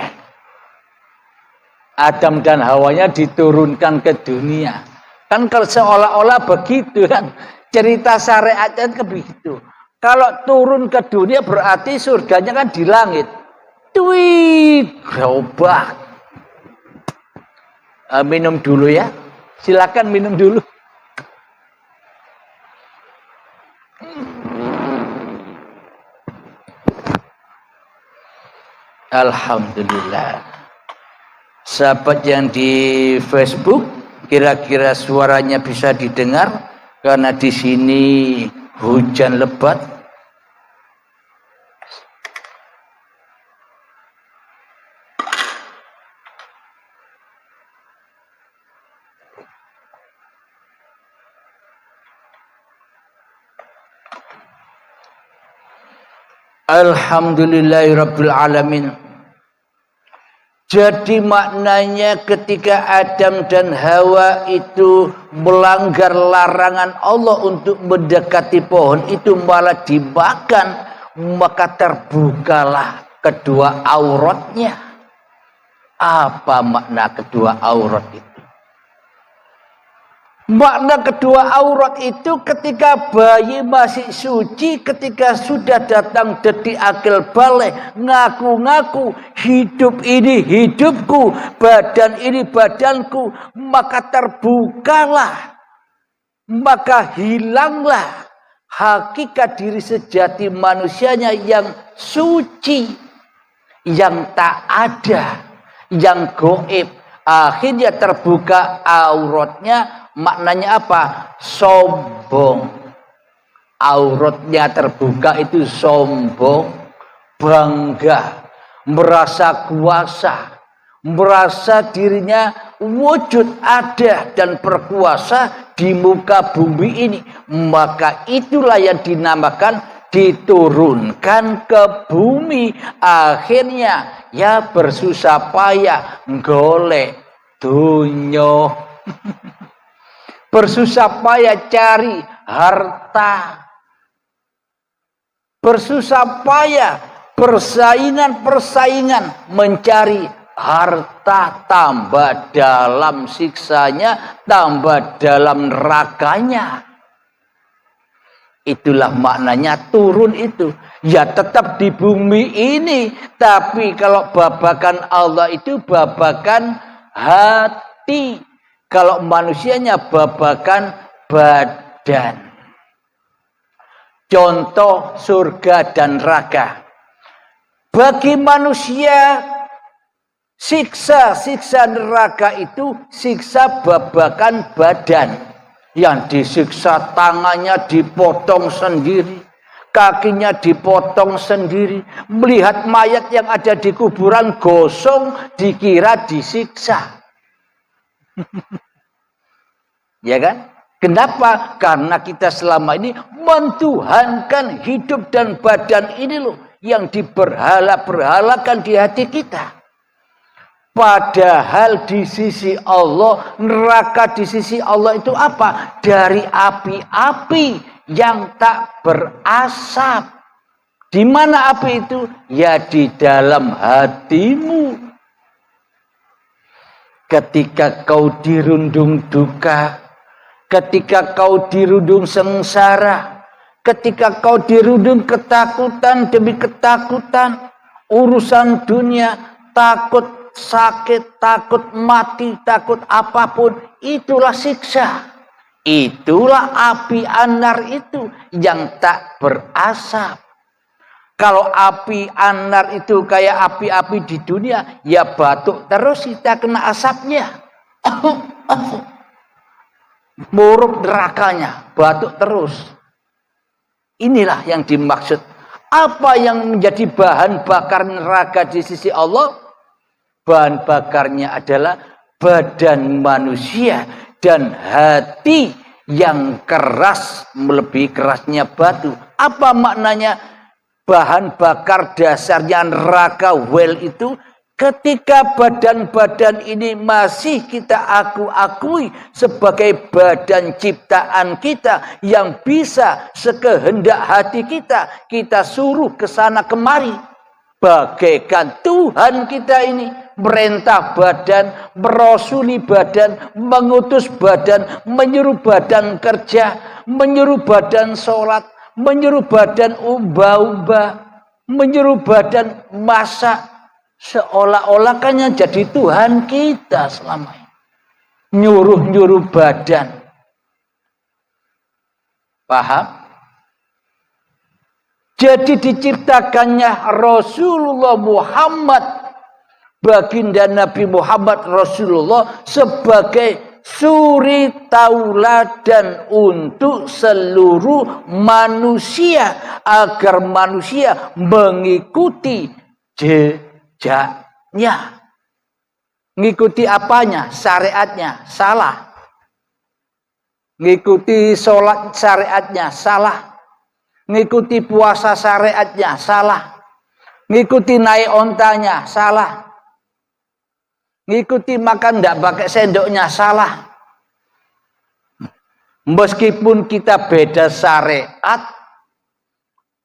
Adam dan Hawanya diturunkan ke dunia. Kan kalau seolah-olah begitu kan. Cerita syariatnya kan begitu. Kalau turun ke dunia berarti surganya kan di langit. Global. Minum dulu ya. Silakan minum dulu. Alhamdulillah. Sahabat yang di Facebook, kira-kira suaranya bisa didengar karena di sini hujan lebat. Alhamdulillahirabbil alamin. Jadi maknanya ketika Adam dan Hawa itu melanggar larangan Allah untuk mendekati pohon itu malah dimakan, maka terbukalah kedua auratnya. Apa makna kedua aurat itu? Makna kedua aurat itu ketika bayi masih suci, ketika sudah datang detik akil balik, ngaku-ngaku hidup ini hidupku, badan ini badanku, maka terbukalah, maka hilanglah hakikat diri sejati manusianya yang suci, yang tak ada, yang gaib. Akhirnya terbuka auratnya. Maknanya apa? Sombong. Auratnya terbuka itu sombong, bangga, merasa kuasa, merasa dirinya wujud ada dan berkuasa di muka bumi ini. Maka itulah yang dinamakan diturunkan ke bumi. Akhirnya ya bersusah payah golek dunyo. bersusah payah cari harta, bersusah payah persaingan mencari harta, tambah dalam siksanya, tambah dalam nerakanya. Itulah maknanya turun itu. Ya tetap di bumi ini, tapi kalau babakan Allah itu babakan hati. Kalau manusianya babakan badan. Contoh surga dan neraka. Bagi manusia, siksa neraka itu siksa babakan badan. Yang disiksa tangannya dipotong sendiri, kakinya dipotong sendiri. Melihat mayat yang ada di kuburan gosong, dikira disiksa. Ya kan? Kenapa? Karena kita selama ini mentuhankan hidup dan badan ini loh, yang diberhala-berhalakan di hati kita. Padahal di sisi Allah, neraka di sisi Allah itu apa? Dari api-api yang tak berasap. Di mana api itu? Ya di dalam hatimu. Ketika kau dirundung duka, ketika kau dirundung sengsara, ketika kau dirundung ketakutan demi ketakutan, urusan dunia, takut sakit, takut mati, takut apapun, itulah siksa. Itulah api anar itu yang tak berasap. Kalau api anar itu kayak api-api di dunia, ya batuk terus kita kena asapnya. Muruk nerakanya, batuk terus. Inilah yang dimaksud. Apa yang menjadi bahan bakar neraka di sisi Allah? Bahan bakarnya adalah badan manusia dan hati yang keras melebihi kerasnya batu. Apa maknanya? Bahan bakar dasarnya neraka well itu, ketika badan-badan ini masih kita akui sebagai badan ciptaan kita yang bisa sekehendak hati kita, kita suruh ke sana kemari. Bagaikan Tuhan kita ini merintah badan, merosuli badan, mengutus badan, menyuruh badan kerja, menyuruh badan sholat, menyuruh badan umba-umba, menyuruh badan masak. Seolah-olah kan yang jadi Tuhan kita selama ini. Nyuruh-nyuruh badan. Paham? Jadi diciptakannya Rasulullah Muhammad, baginda Nabi Muhammad Rasulullah, sebagai suri tauladan untuk seluruh manusia, agar manusia mengikuti jejaknya. Ngikuti apanya? Syariatnya salah. Ngikuti sholat syariatnya salah. Ngikuti puasa syariatnya salah. Ngikuti naik ontanya salah. Ngikuti makan tidak pakai sendoknya salah. Meskipun kita beda syariat,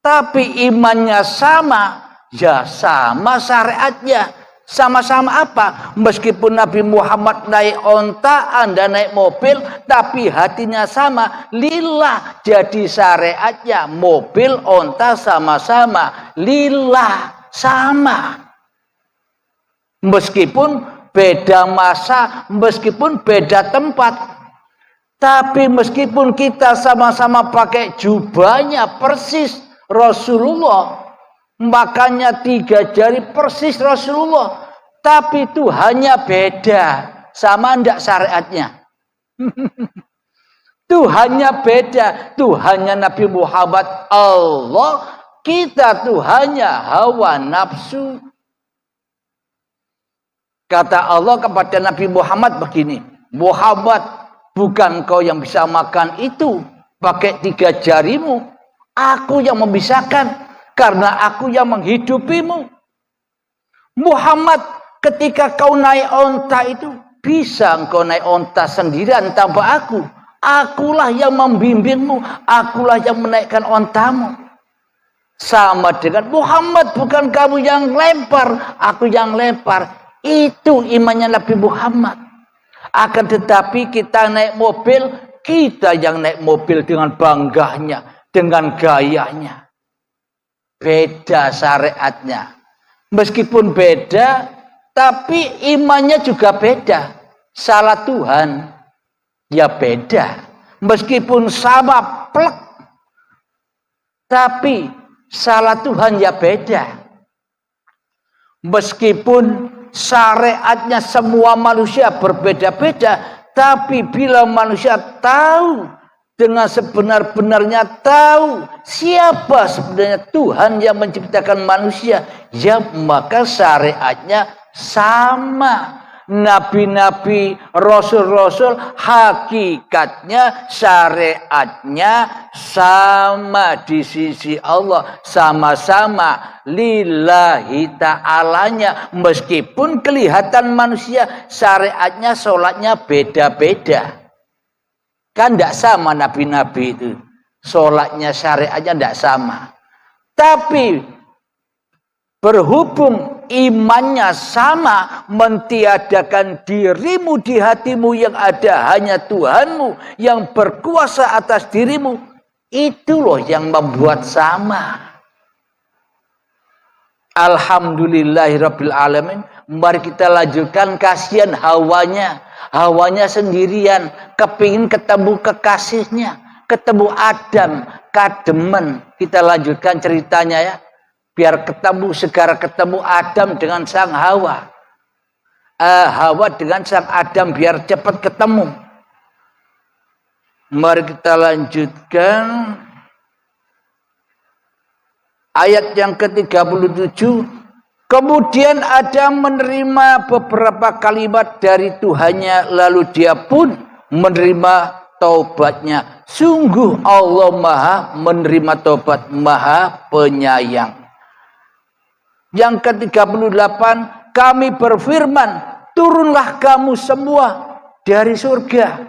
tapi imannya sama, ya sama syariatnya. Sama-sama apa? Meskipun Nabi Muhammad naik onta, Anda naik mobil, tapi hatinya sama. Lillah, jadi syariatnya mobil, onta sama-sama. Lillah, sama. Meskipun beda masa, meskipun beda tempat. Tapi meskipun kita sama-sama pakai jubahnya persis Rasulullah, makanya 3 jari persis Rasulullah, tapi Tuhannya beda. Sama ndak syariatnya? Tuhannya beda. Tuhannya Nabi Muhammad Allah, kita Tuhannya hawa nafsu. Kata Allah kepada Nabi Muhammad begini, Muhammad, bukan kau yang bisa makan itu pakai 3 jarimu. Aku yang memisahkan. Karena aku yang menghidupimu. Muhammad, ketika kau naik onta itu, bisa engkau naik onta sendirian tanpa aku. Akulah yang membimbingmu, akulah yang menaikkan ontamu. Sama dengan Muhammad, bukan kamu yang lempar, aku yang lempar. Itu imannya Nabi Muhammad. Akan tetapi kita naik mobil, kita yang naik mobil dengan bangganya, dengan gayanya. Beda syariatnya. Meskipun beda, tapi imannya juga beda. Salah Tuhan, ya beda. Meskipun sama plek, tapi salah Tuhan ya beda. Meskipun syariatnya semua manusia berbeda-beda, tapi bila manusia tahu dengan sebenar-benarnya tahu siapa sebenarnya Tuhan yang menciptakan manusia, ya maka syariatnya sama. Nabi-nabi, rasul-rasul, hakikatnya syariatnya sama di sisi Allah, sama-sama lillahi ta'alanya. Meskipun kelihatan manusia syariatnya, sholatnya beda-beda, kan tidak sama. Nabi-nabi itu sholatnya, syariatnya tidak sama, tapi berhubung imannya sama, mentiadakan dirimu di hatimu, yang ada hanya Tuhanmu yang berkuasa atas dirimu, itu loh yang membuat sama. Alhamdulillahirabbil alamin. Mari kita lanjutkan. Kasihan hawanya sendirian, kepingin ketemu kekasihnya, ketemu Adam, kademen. Kita lanjutkan ceritanya ya, biar ketemu, segera ketemu Adam dengan sang Hawa. Hawa dengan sang Adam biar cepat ketemu. Mari kita lanjutkan. Ayat yang ke-37. Kemudian Adam menerima beberapa kalimat dari Tuhannya, lalu dia pun menerima taubatnya. Sungguh Allah Maha menerima taubat, Maha penyayang. Yang ke-38, kami berfirman, turunlah kamu semua dari surga.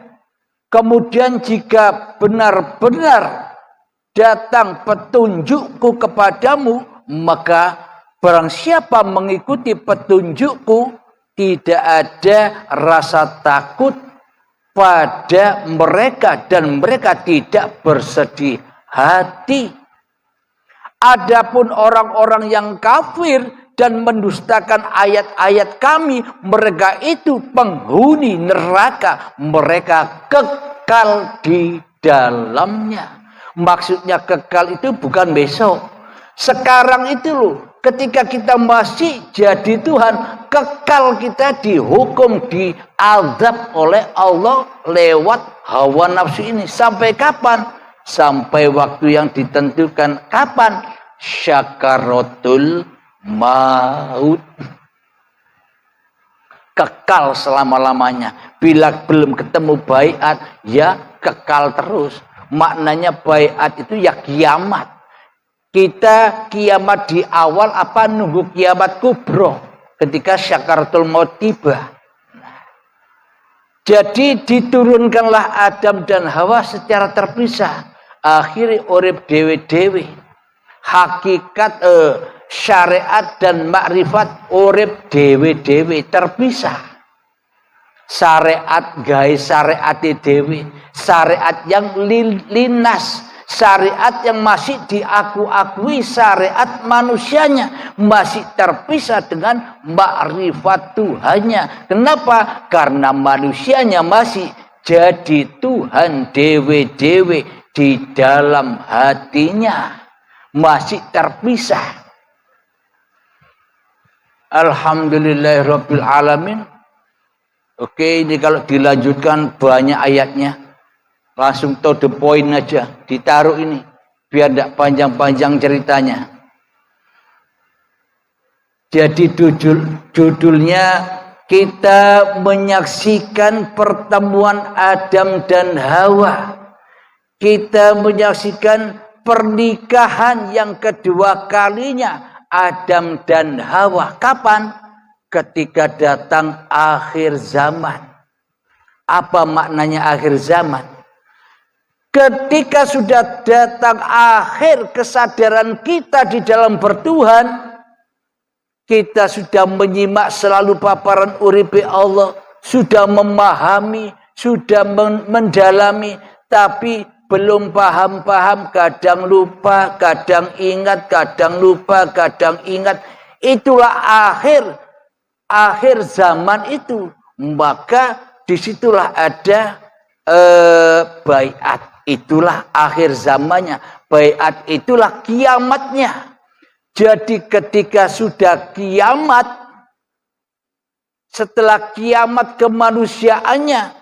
Kemudian jika benar-benar datang petunjukku kepadamu, maka barang siapa mengikuti petunjukku, tidak ada rasa takut pada mereka dan mereka tidak bersedih hati. Adapun orang-orang yang kafir dan mendustakan ayat-ayat kami, mereka itu penghuni neraka, mereka kekal di dalamnya. Maksudnya kekal itu bukan besok, sekarang itu loh. Ketika kita masih jadi Tuhan, kekal kita dihukum, diazab oleh Allah lewat hawa nafsu ini. Sampai kapan? Sampai waktu yang ditentukan. Kapan? Syakaratul maut. Kekal selama-lamanya. Bila belum ketemu baiat, ya kekal terus. Maknanya baiat itu ya kiamat. Kita kiamat di awal apa nunggu kiamat kubro ketika syakaratul maut tiba. Jadi diturunkanlah Adam dan Hawa secara terpisah. Akhirnya urip dewe-dewe. Hakikat syariat dan makrifat urip dewe-dewe terpisah. Syariat gawe syariat dewe, syariat yang linas, syariat yang masih diaku-akui syariat manusianya, masih terpisah dengan makrifat Tuhannya. Kenapa? Karena manusianya masih jadi Tuhan dewe-dewe di dalam hatinya, masih terpisah. Alhamdulillahirabbil alamin. Oke, ini kalau dilanjutkan banyak ayatnya. Langsung to the point aja, ditaruh ini biar tidak panjang-panjang ceritanya. Jadi judulnya kita menyaksikan pertemuan Adam dan Hawa. Kita menyaksikan pernikahan yang kedua kalinya Adam dan Hawa. Kapan? Ketika datang akhir zaman. Apa maknanya akhir zaman? Ketika sudah datang akhir kesadaran kita di dalam bertuhan, kita sudah menyimak selalu paparan uripe Allah, sudah memahami, sudah mendalami, tapi belum paham-paham, kadang lupa, kadang ingat, kadang lupa, kadang ingat. Itulah akhir zaman itu. Maka disitulah ada baiat. Itulah akhir zamannya. Baiat itulah kiamatnya. Jadi ketika sudah kiamat, setelah kiamat kemanusiaannya,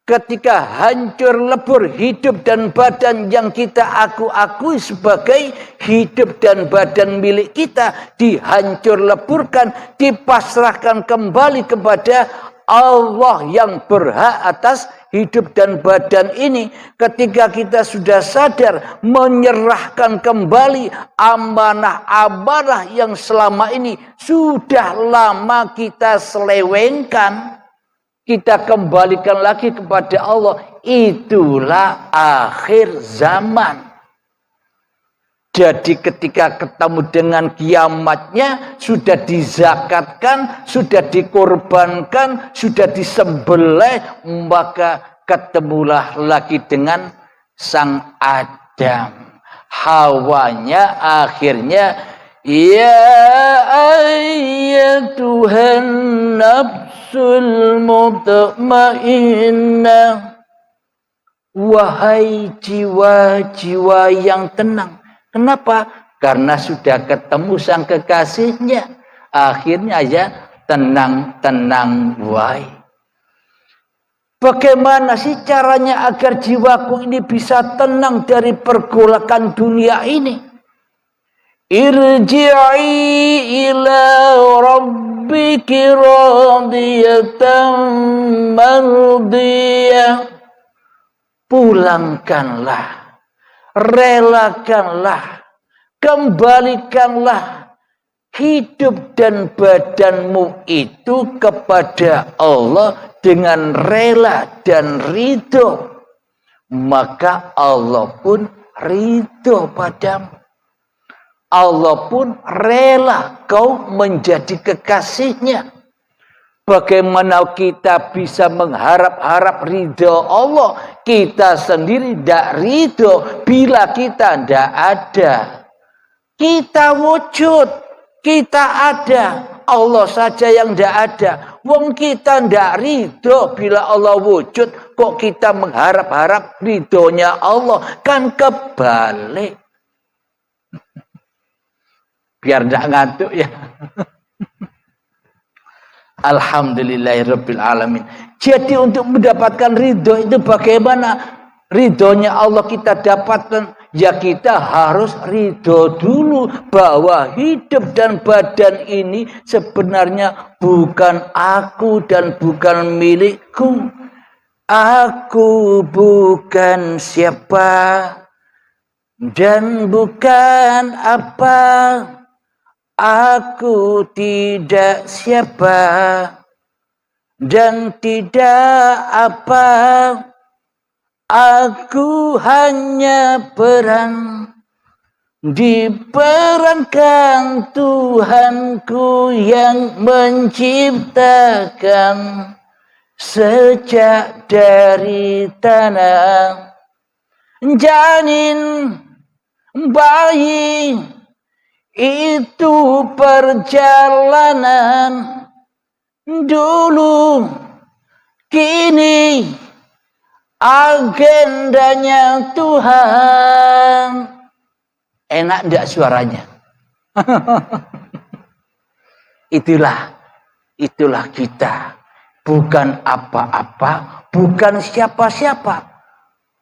ketika hancur lebur hidup dan badan yang kita akui sebagai hidup dan badan milik kita, dihancur leburkan, dipasrahkan kembali kepada Allah yang berhak atas hidup dan badan ini. Ketika kita sudah sadar, menyerahkan kembali amanah-amanah yang selama ini sudah lama kita selewengkan, kita kembalikan lagi kepada Allah. Itulah akhir zaman. Jadi ketika ketemu dengan kiamatnya, sudah dizakatkan, sudah dikorbankan, sudah disembelih, maka ketemulah lagi dengan sang Adam. Hawanya akhirnya, ya ayyatuhan nafsul mutmainnah, wahai jiwa-jiwa yang tenang. Kenapa? Karena sudah ketemu sang kekasihnya. Akhirnya ya tenang wahai. Bagaimana sih caranya agar jiwaku ini bisa tenang dari pergolakan dunia ini? Irji'i ila rabbiki radiyatan mardiyah. Pulangkanlah, relakanlah, kembalikanlah hidup dan badanmu itu kepada Allah dengan rela dan ridho. Maka Allah pun ridho padamu. Allah pun rela kau menjadi kekasihnya. Bagaimana kita bisa mengharap-harap ridho Allah? Kita sendiri tidak ridho bila kita tidak ada. Kita wujud, kita ada. Allah saja yang tidak ada. Wong kita tidak ridho bila Allah wujud. Kok kita mengharap-harap ridhonya Allah? Kan kebalik. Biar tidak ngantuk ya. Alhamdulillahirabbil alamin. Jadi untuk mendapatkan ridho itu bagaimana? Ridhonya Allah kita dapatkan, ya kita harus ridho dulu bahwa hidup dan badan ini sebenarnya bukan aku dan bukan milikku. Aku bukan siapa dan bukan apa. Aku tidak siapa dan tidak apa. Aku hanya peran diperankan Tuhanku yang menciptakan sejak dari tanah janin bayi. Itu perjalanan dulu, kini agendanya Tuhan. Enak enggak suaranya? Itulah kita. Bukan apa-apa, bukan siapa-siapa.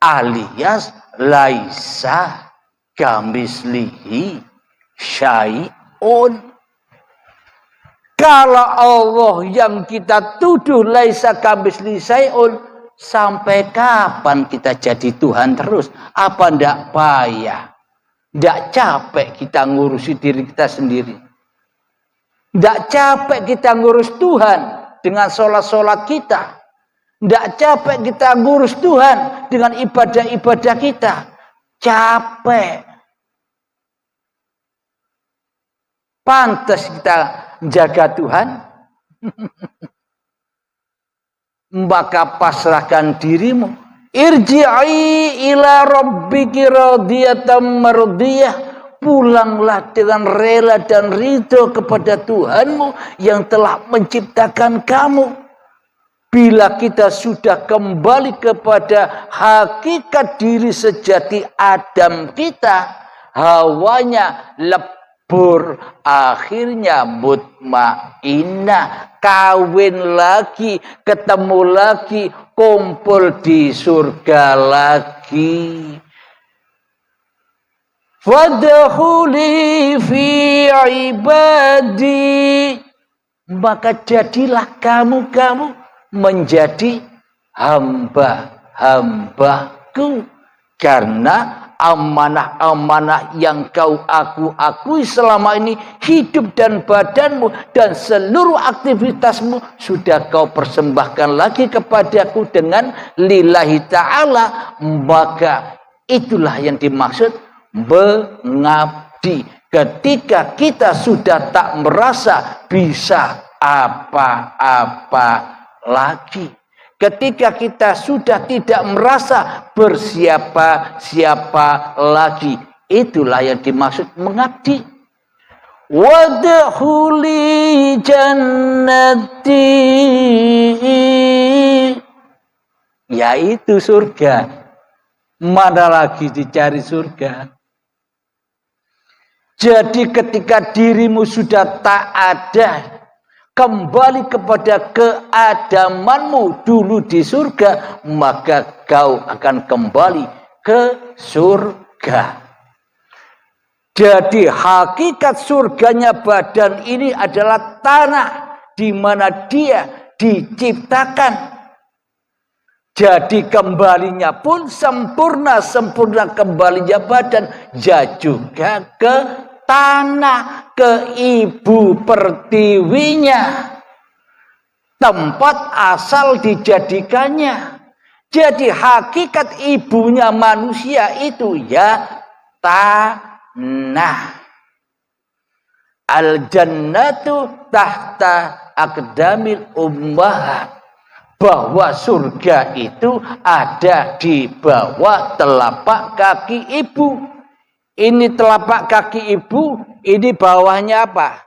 Alias laisa kamislihi syai'un. Kalau Allah yang kita tuduh laisa kamislihi syai'un, sampai kapan kita jadi Tuhan terus? Apa ndak payah? Ndak capek kita ngurusi diri kita sendiri? Ndak capek kita ngurus Tuhan dengan sholat-sholat kita? Tidak capek kita ngurus Tuhan dengan ibadah-ibadah kita. Capek. Pantas kita jaga Tuhan. Maka pasrahkan dirimu. Irji'i ila rabbiki radiyatan mardiyah. Pulanglah dengan rela dan ridho kepada Tuhanmu yang telah menciptakan kamu. Bila kita sudah kembali kepada hakikat diri sejati Adam kita, hawanya lebur, akhirnya mutmainnah, kawin lagi, ketemu lagi, kumpul di surga lagi. Fadkhuli fi ibadi, maka jadilah kamu menjadi hamba-hambaku, karena amanah-amanah yang kau akui selama ini, hidup dan badanmu dan seluruh aktivitasmu sudah kau persembahkan lagi kepadaku dengan lillahi ta'ala. Maka itulah yang dimaksud mengabdi. Ketika kita sudah tak merasa bisa apa-apa lagi, ketika kita sudah tidak merasa bersiapa-siapa lagi, itulah yang dimaksud mengabdi. Wadkhuli jannati, yaitu surga. Mana lagi dicari surga? Jadi ketika dirimu sudah tak ada, kembali kepada keadamanmu dulu di surga, maka kau akan kembali ke surga. Jadi hakikat surganya badan ini adalah tanah di mana dia diciptakan. Jadi kembalinya pun sempurna kembalinya badan, ya juga ke tanah, ke ibu pertiwinya, tempat asal dijadikannya. Jadi hakikat ibunya manusia itu ya tanah. Al-jannatu tahta aqdamil ummahat, bahwa surga itu ada di bawah telapak kaki ibu. Ini telapak kaki ibu, ini bawahnya apa?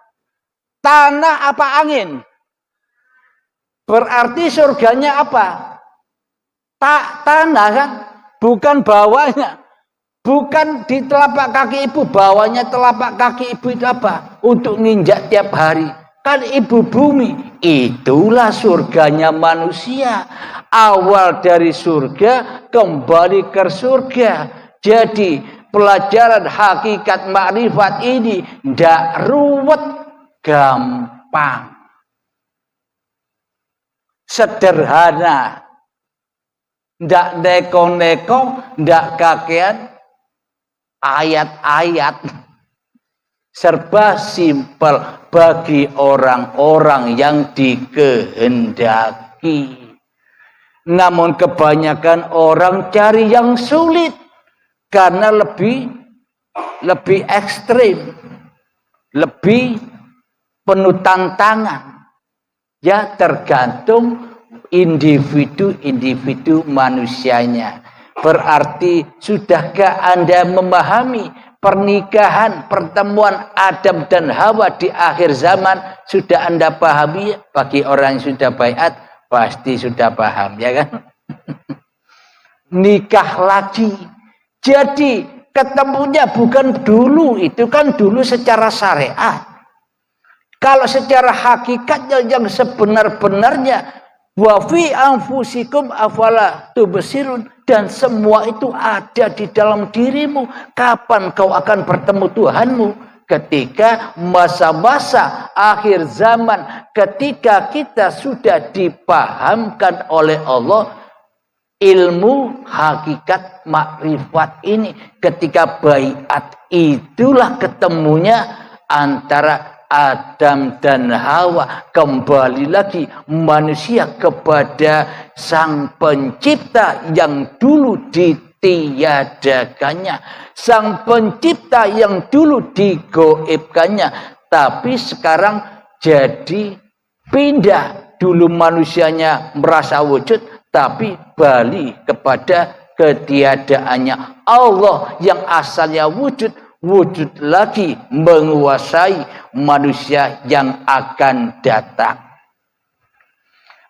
Tanah apa angin? Berarti surganya apa? Tanah kan? Bukan bawahnya. Bukan di telapak kaki ibu, bawahnya telapak kaki ibu itu apa? Untuk nginjak tiap hari. Kan ibu bumi. Itulah surganya manusia. Awal dari surga, kembali ke surga. Jadi pelajaran hakikat makrifat ini tidak ruwet, gampang, sederhana, tidak neko-neko, tidak kakean ayat-ayat, serba simpel bagi orang-orang yang dikehendaki. Namun kebanyakan orang cari yang sulit karena lebih ekstrim, lebih penuh tantangan. Ya, tergantung individu manusianya. Berarti sudahkah Anda memahami pernikahan, pertemuan Adam dan Hawa di akhir zaman? Sudah Anda pahami? Bagi orang yang sudah baiat pasti sudah paham, ya kan? Nikah lagi. Jadi ketemunya bukan dulu, itu kan dulu secara syariat. Kalau secara hakikatnya yang sebenar-benarnya, wa fi anfusikum afala tubsirun, dan semua itu ada di dalam dirimu. Kapan kau akan bertemu Tuhanmu? Ketika masa-masa akhir zaman, ketika kita sudah dipahamkan oleh Allah ilmu hakikat makrifat ini, ketika baiat, itulah ketemunya antara Adam dan Hawa, kembali lagi manusia kepada Sang Pencipta yang dulu ditiadakannya, Sang Pencipta yang dulu digoibkannya, tapi sekarang jadi pindah. Dulu manusianya merasa wujud, tapi balik kepada ketiadaannya. Allah yang asalnya wujud lagi menguasai manusia yang akan datang.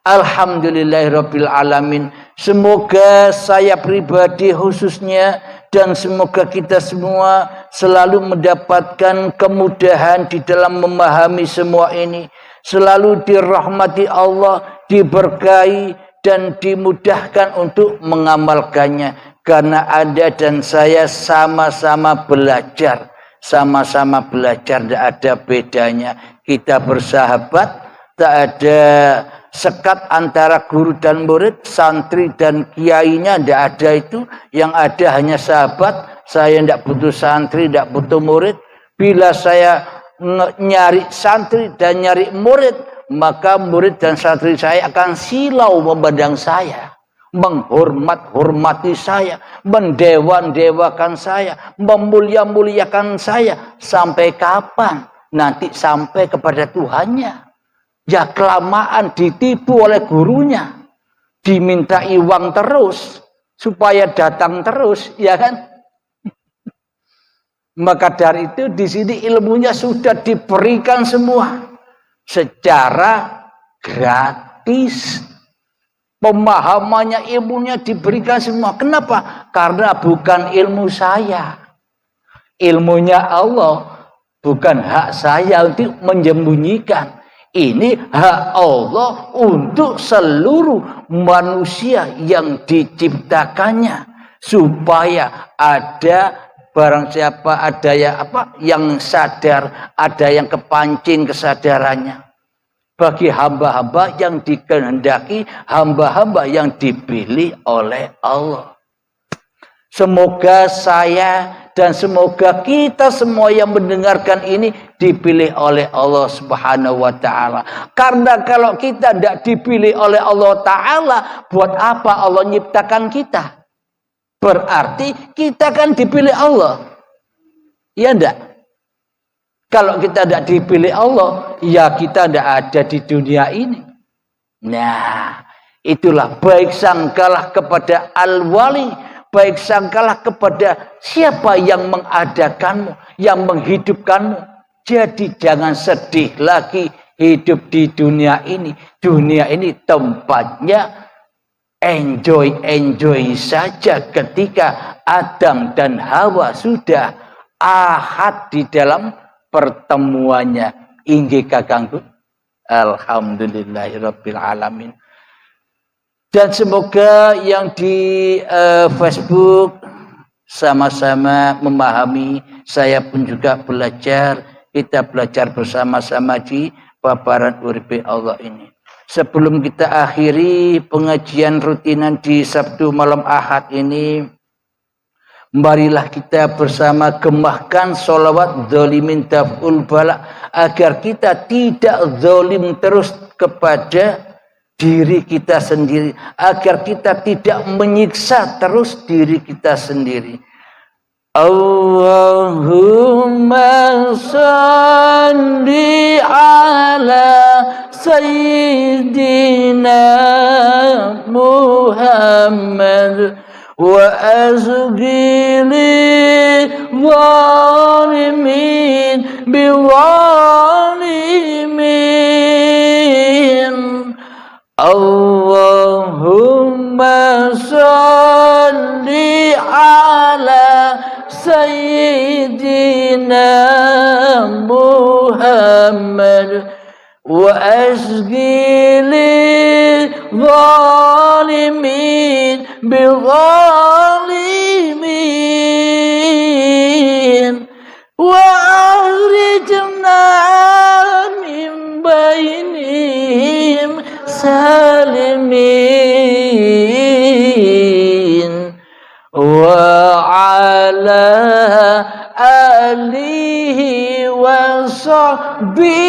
Alhamdulillahirabbil alamin. Semoga saya pribadi khususnya dan semoga kita semua selalu mendapatkan kemudahan di dalam memahami semua ini, selalu dirahmati Allah, diberkahi dan dimudahkan untuk mengamalkannya. Karena Anda dan saya sama-sama belajar. Sama-sama belajar, tidak ada bedanya. Kita bersahabat, tak ada sekat antara guru dan murid, santri dan kiainya, tidak ada itu. Yang ada hanya sahabat. Saya tidak butuh santri, tidak butuh murid. Bila saya nyari santri dan nyari murid, maka murid dan santri saya akan silau memandang saya, menghormati saya, mendewa-dewakan saya, memulia-muliakan saya. Sampai kapan? Nanti sampai kepada Tuhannya. Ya kelamaan ditipu oleh gurunya, dimintai uang terus supaya datang terus, ya kan? Maka dari itu di sini ilmunya sudah diberikan semua secara gratis. Pemahamannya, ilmunya diberikan semua. Kenapa? Karena bukan ilmu saya. Ilmunya Allah. Bukan hak saya untuk menyembunyikan. Ini hak Allah untuk seluruh manusia yang diciptakannya. Supaya ada barang siapa, ada yang sadar, ada yang kepancing kesadarannya. Bagi hamba-hamba yang dikehendaki, hamba-hamba yang dipilih oleh Allah. Semoga saya dan semoga kita semua yang mendengarkan ini dipilih oleh Allah Subhanahu wa Ta'ala. Karena kalau kita tidak dipilih oleh Allah Ta'ala, buat apa Allah nyiptakan kita? Berarti kita kan dipilih Allah. Ya enggak? Kalau kita tidak dipilih Allah, ya kita tidak ada di dunia ini. Nah, itulah baik sangkalah kepada Al-Wali, baik sangkalah kepada siapa yang mengadakanmu, yang menghidupkanmu. Jadi jangan sedih lagi hidup di dunia ini. Dunia ini tempatnya enjoy saja ketika Adam dan Hawa sudah ahad di dalam pertemuannya. Inggih kakangku. Alhamdulillahirabbil alamin. Dan semoga yang di Facebook sama-sama memahami, saya pun juga belajar, kita belajar bersama-sama di paparan uripe Allah ini. Sebelum kita akhiri pengajian rutinan di Sabtu malam Ahad ini, marilah kita bersama gemahkan sholawat zalimin taf'ul bala, agar kita tidak zalim terus kepada diri kita sendiri, agar kita tidak menyiksa terus diri kita sendiri. Allahumma salli ala sayyidina Muhammad wa azghili zalimin biwalimin. Allahumma salli ala sayyidina Muhammad wa azghili zalimin biwalimin wa akhrijna min bainihim salimin wa ala alihi wa sahbihi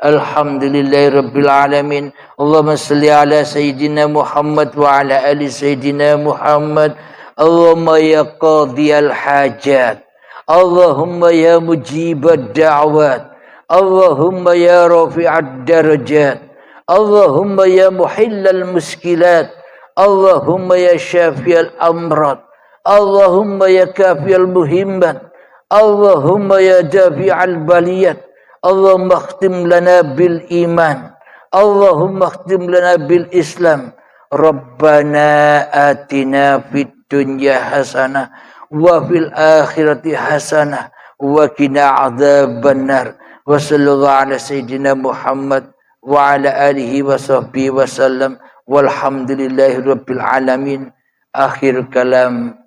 Alhamdulillahi rabbil alamin. Allahumma salli ala sayyidina Muhammad wa ala ali sayyidina Muhammad. Allahumma ya qadiyal hajat, Allahumma ya mujibad da'wat, Allahumma ya rafi'ad darajat, Allahumma ya muhillal muskilat, Allahumma ya syafiyal amrad, Allahumma ya kafiyal muhimmat, Allahumma ya dafi'al baliyat. Allahumma khtim lana bil iman, Allahumma khtim lana bil islam. Rabbana atina fid dunya hasanah wa fil akhirati hasanah wa qina adzabannar. Wa sallallahu ala sayyidina Muhammad wa ala alihi wa sahbihi wa sallam. Walhamdulillahi rabbil alamin. Akhir kalam.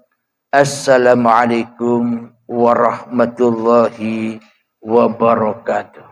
Assalamualaikum warahmatullahi wabarakatuh.